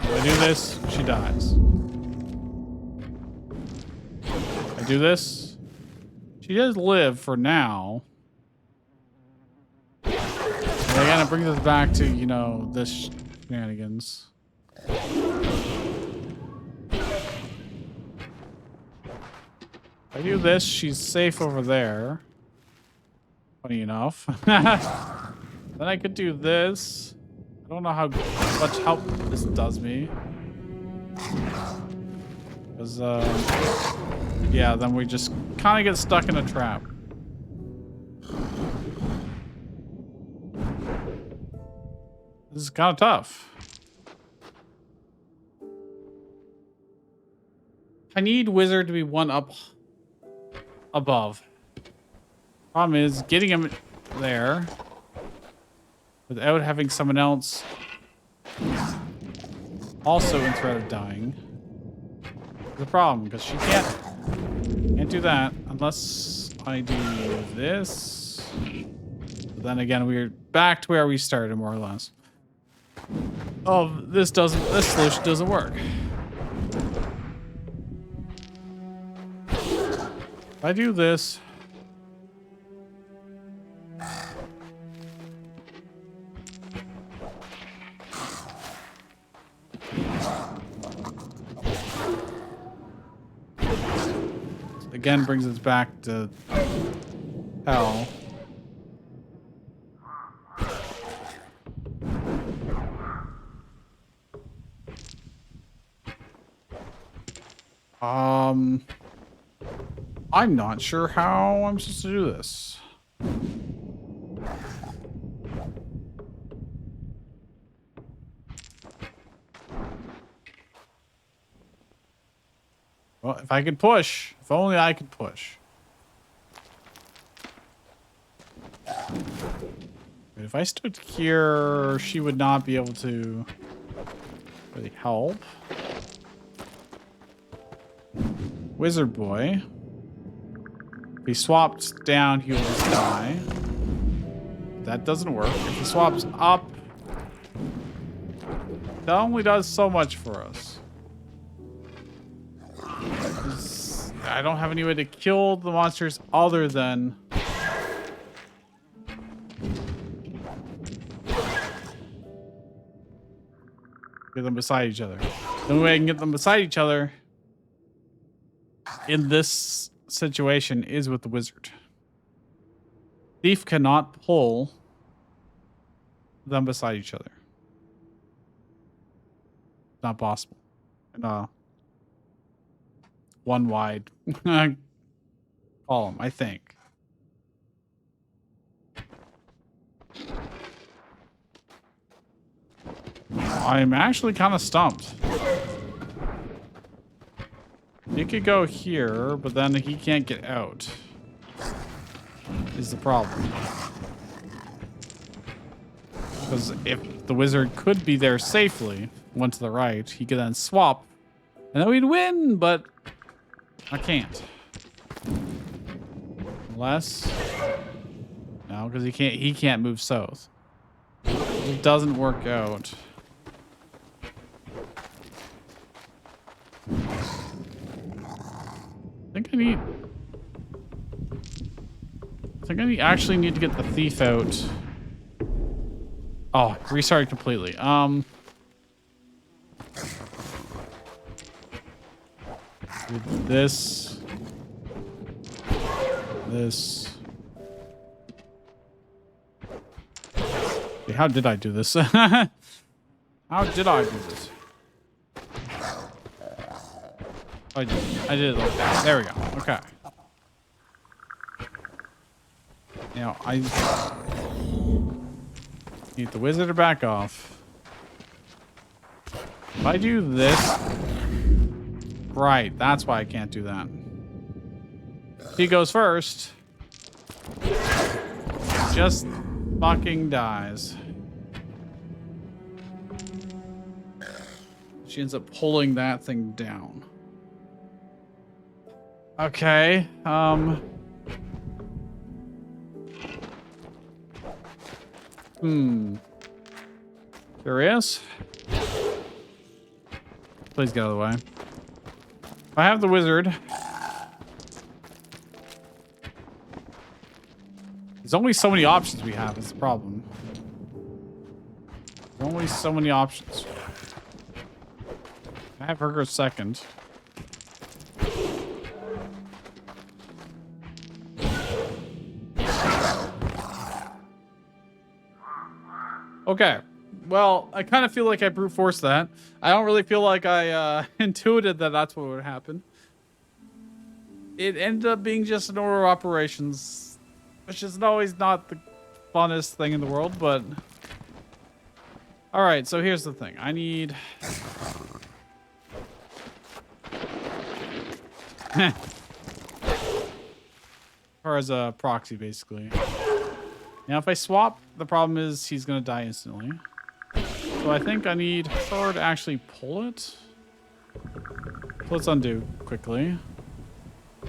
If I do this, she dies. I do this. She does live for now. And again, it brings us back to, you know, this shenanigans. If I do this, she's safe over there. Funny enough. Then I could do this. I don't know how much help this does me. Because, yeah, then we just kind of get stuck in a trap. This is kind of tough. I need Wizard to be one up above. Problem is getting him there without having someone else also in threat of dying. The problem, because she can't do that unless I do this. But then again, we're back to where we started, more or less. Oh, this solution doesn't work. If I do this, again brings us back to hell. I'm not sure how I'm supposed to do this. Well, if I could push. If only I could push. But if I stood here, she would not be able to really help. Wizard boy. If he swaps down, he will just die. That doesn't work. If he swaps up, that only does so much for us. I don't have any way to kill the monsters other than get them beside each other. The only way I can get them beside each other in this situation is with the wizard. Thief cannot pull them beside each other. Not possible. One wide column, I think. I'm actually kind of stumped. He could go here, but then he can't get out. Is the problem. Because if the wizard could be there safely, one to the right, he could then swap, and then we'd win, but I can't. Unless... No, because he can't move south. It doesn't work out. I think I actually need to get the thief out. Oh, restarted completely. This. Okay, how did I do this? How did I do this? I did it like that. There we go. Okay. Now, I need the wizard to back off. If I do this... Right, that's why I can't do that. If he goes first... Just fucking dies. She ends up pulling that thing down. Okay, Curious? Please get out of the way. If I have the wizard... There's only so many options we have is the problem. There's only so many options. I have her go second. Okay. Well, I kind of feel like I brute forced that. I don't really feel like I intuited that that's what would happen. It ended up being just an order of operations, which is always not the funnest thing in the world, but... Alright, so here's the thing. I need... Or as a proxy, basically. Now, if I swap, the problem is he's going to die instantly. So I think I need her to actually pull it. So let's undo quickly. I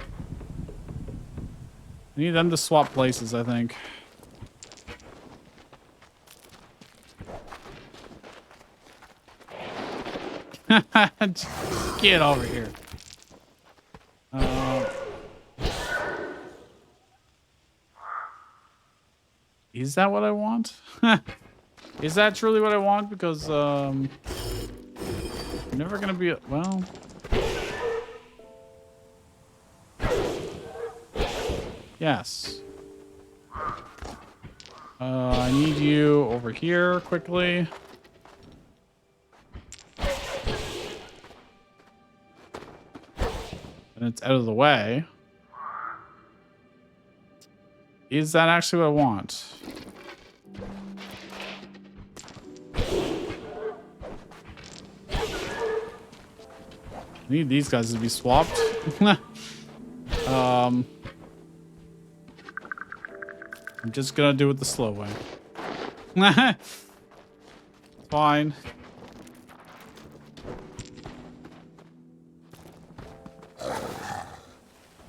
need them to swap places, I think. Get over here. Is that what I want? Is that truly what I want? Because, I'm never gonna be, well... Yes. I need you over here quickly. And it's out of the way. Is that actually what I want? I need these guys to be swapped. I'm just gonna do it the slow way. Fine.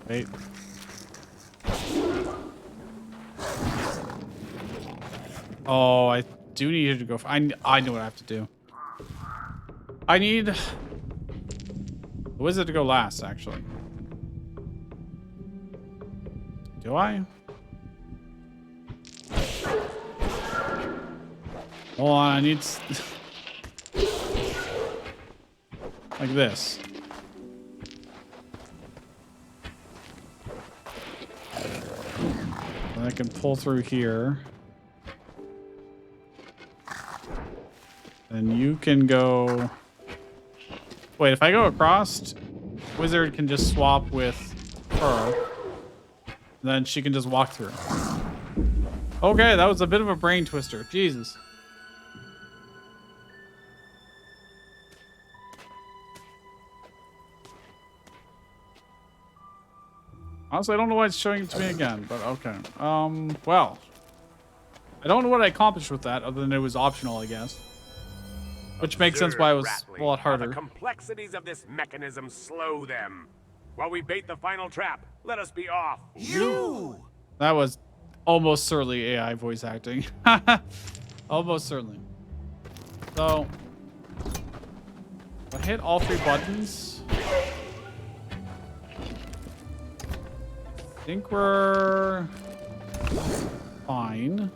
Wait. Oh, I do need you to go. I know what I have to do. I need the wizard to go last, actually. Do I? Hold on, I need like this. And I can pull through here. then you can go... Wait, if I go across, Wizard can just swap with her. Then she can just walk through. Okay, that was a bit of a brain twister. Jesus. Honestly, I don't know why it's showing it to me again, but okay. Well. I don't know what I accomplished with that, other than it was optional, I guess. Which makes sense why it was a lot harder. The complexities of this mechanism slow them. While we bait the final trap, let us be off. You! That was almost certainly AI voice acting. Almost certainly. So, I hit all 3 buttons. I think we're fine.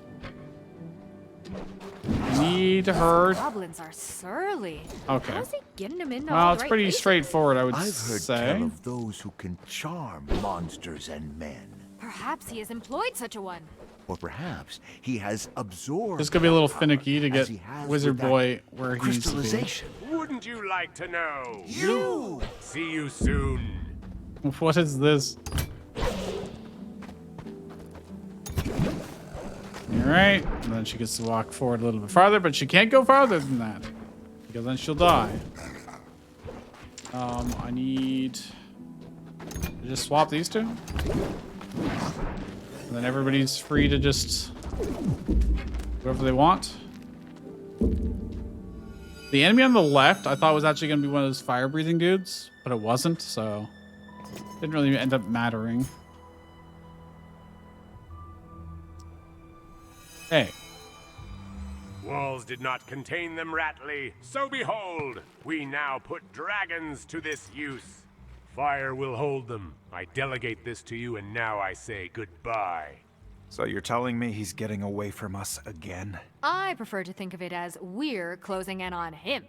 I need her. Goblins are surly. Okay. How's he getting them into Well, all it's the right pretty places? straightforward, I would I've heard say. tell of those who can charm monsters and men. Perhaps he has employed such a one. Or perhaps he has absorbed. This could be a little that finicky to power, get as he has Wizard with that Boy where he needs to be. crystallization. Wouldn't you like to know? You! See you soon. What is this? Alright, and then she gets to walk forward a little bit farther, but she can't go farther than that. Because then she'll die. I need to just swap these two. And then everybody's free to just whoever they want. The enemy on the left, I thought was actually going to be one of those fire-breathing dudes, but it wasn't, so didn't really end up mattering. Hey. Walls did not contain them, Ratley. So behold, we now put dragons to this use. Fire will hold them. I delegate this to you, and now I say goodbye. So you're telling me he's getting away from us again? I prefer to think of it as we're closing in on him.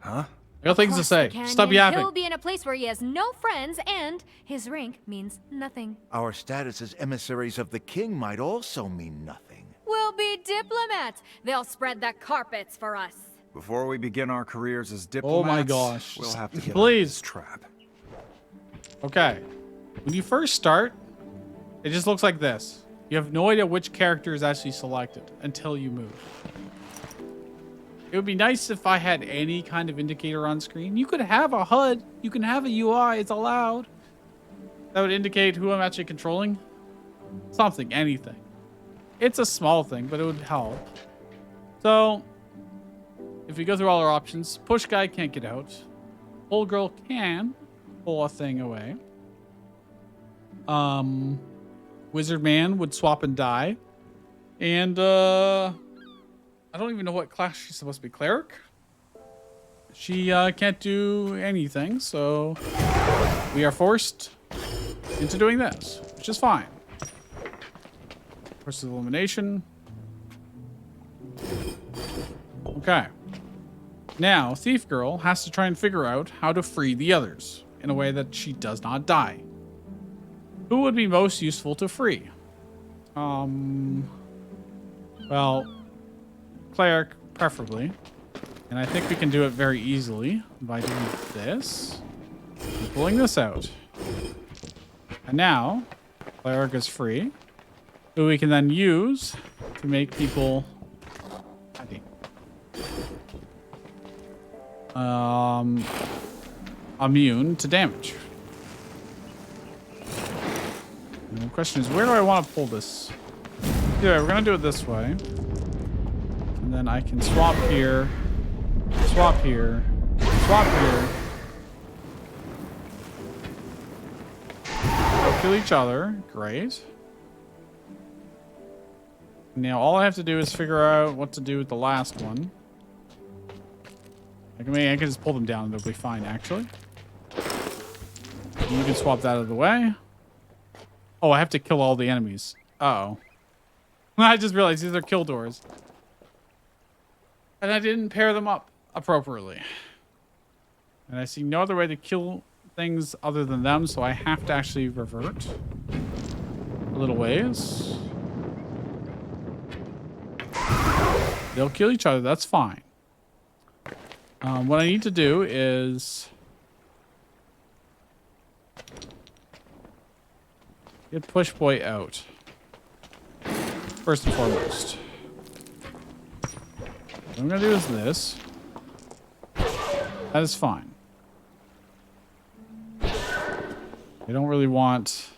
Huh? I got things to Across say. the canyon, Stop yapping. He'll be in a place where he has no friends, and his rank means nothing. Our status as emissaries of the king might also mean nothing. We'll be diplomats. They'll spread the carpets for us. Before we begin our careers as Oh diplomats, my gosh. we'll have to get out of Please. this trap. Okay. When you first start, it just looks like this. You have no idea which character is actually selected until you move. It would be nice if I had any kind of indicator on screen. You could have a HUD. You can have a UI. It's allowed. That would indicate who I'm actually controlling. Something, anything. It's a small thing, but it would help. So, if we go through all our options, push guy can't get out. Old girl can pull a thing away. Wizard man would swap and die. And, I don't even know what class she's supposed to be. Cleric? She, can't do anything, so we are forced into doing this, which is fine. Process of elimination. Okay. Now, Thief Girl has to try and figure out how to free the others in a way that she does not die. Who would be most useful to free? Well, Cleric, preferably. And I think we can do it very easily by doing this and pulling this out. And now, Cleric is free, who we can then use to make people happy. Immune to damage. And the question is, where do I want to pull this? Yeah, we're gonna do it this way. And then I can swap here, swap here, swap here. They'll kill each other. Great. Now all I have to do is figure out what to do with the last one. I can just pull them down and they'll be fine, actually. And you can swap that out of the way. Oh, I have to kill all the enemies. Uh-oh. I just realized these are kill doors. And I didn't pair them up appropriately. And I see no other way to kill things other than them, so I have to actually revert a little ways. They'll kill each other, that's fine. What I need to do is get Push Boy out. First and foremost. What I'm going to do is this. That is fine. I don't really want...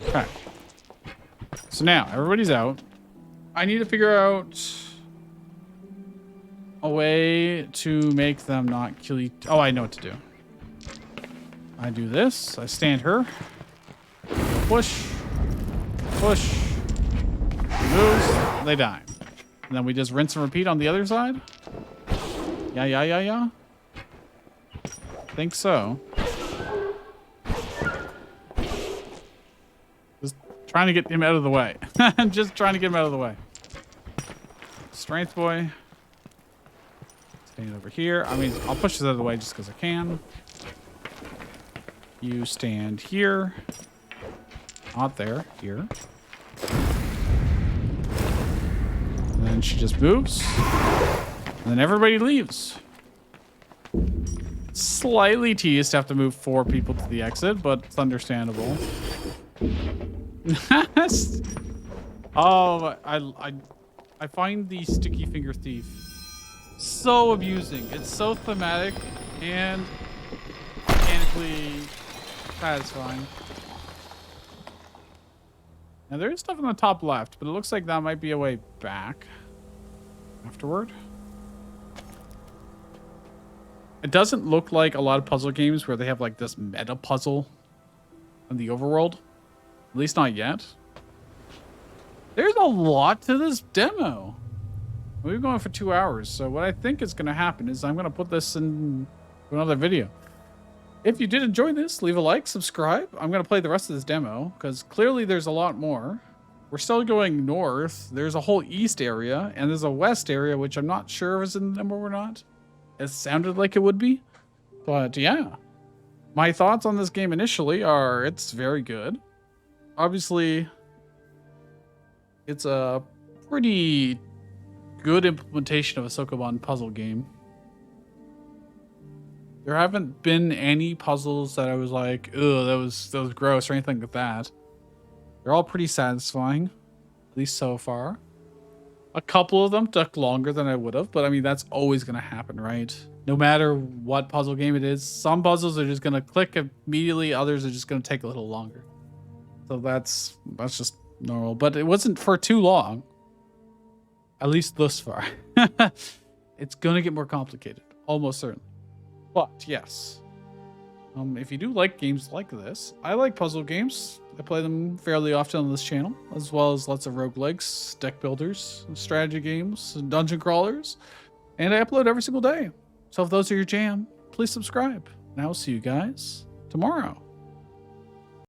Okay. So now, everybody's out. I need to figure out a way to make them not kill each... Oh, I know what to do. I do this. I stand her. Push. Push. She moves. They die. And then we just rinse and repeat on the other side? Yeah. Think so. Just trying to get him out of the way. Just trying to get him out of the way. Strength boy. Stand over here. I mean, I'll push this out of the way just because I can. You stand here. Not there. Here. And then she just moves. And then everybody leaves. Slightly tedious to have to move 4 people to the exit, but it's understandable. Oh, I find the sticky finger thief so amusing. It's so thematic and mechanically satisfying. Now there is stuff on the top left, but it looks like that might be a way back afterward. It doesn't look like a lot of puzzle games where they have like this meta puzzle in the overworld. At least not yet. There's a lot to this demo. We've been going for 2 hours, so what I think is going to happen is I'm going to put this in another video. If you did enjoy this, leave a like, subscribe. I'm going to play the rest of this demo because clearly there's a lot more. We're still going north. There's a whole east area and there's a west area, which I'm not sure is in the demo or not. It sounded like it would be, but yeah. My thoughts on this game initially are it's very good. Obviously, it's a pretty good implementation of a Sokoban puzzle game. There haven't been any puzzles that I was like, ugh, that was gross or anything like that. They're all pretty satisfying, at least so far. A couple of them took longer than I would have, but I mean, that's always going to happen, right? No matter what puzzle game it is, some puzzles are just going to click immediately, others are just going to take a little longer. So that's just normal, but it wasn't for too long. At least thus far. It's going to get more complicated, almost certainly. But yes, if you do like games like this, I like puzzle games. I play them fairly often on this channel, as well as lots of roguelikes, deck builders, strategy games, and dungeon crawlers. And I upload every single day. So if those are your jam, please subscribe. And I will see you guys tomorrow.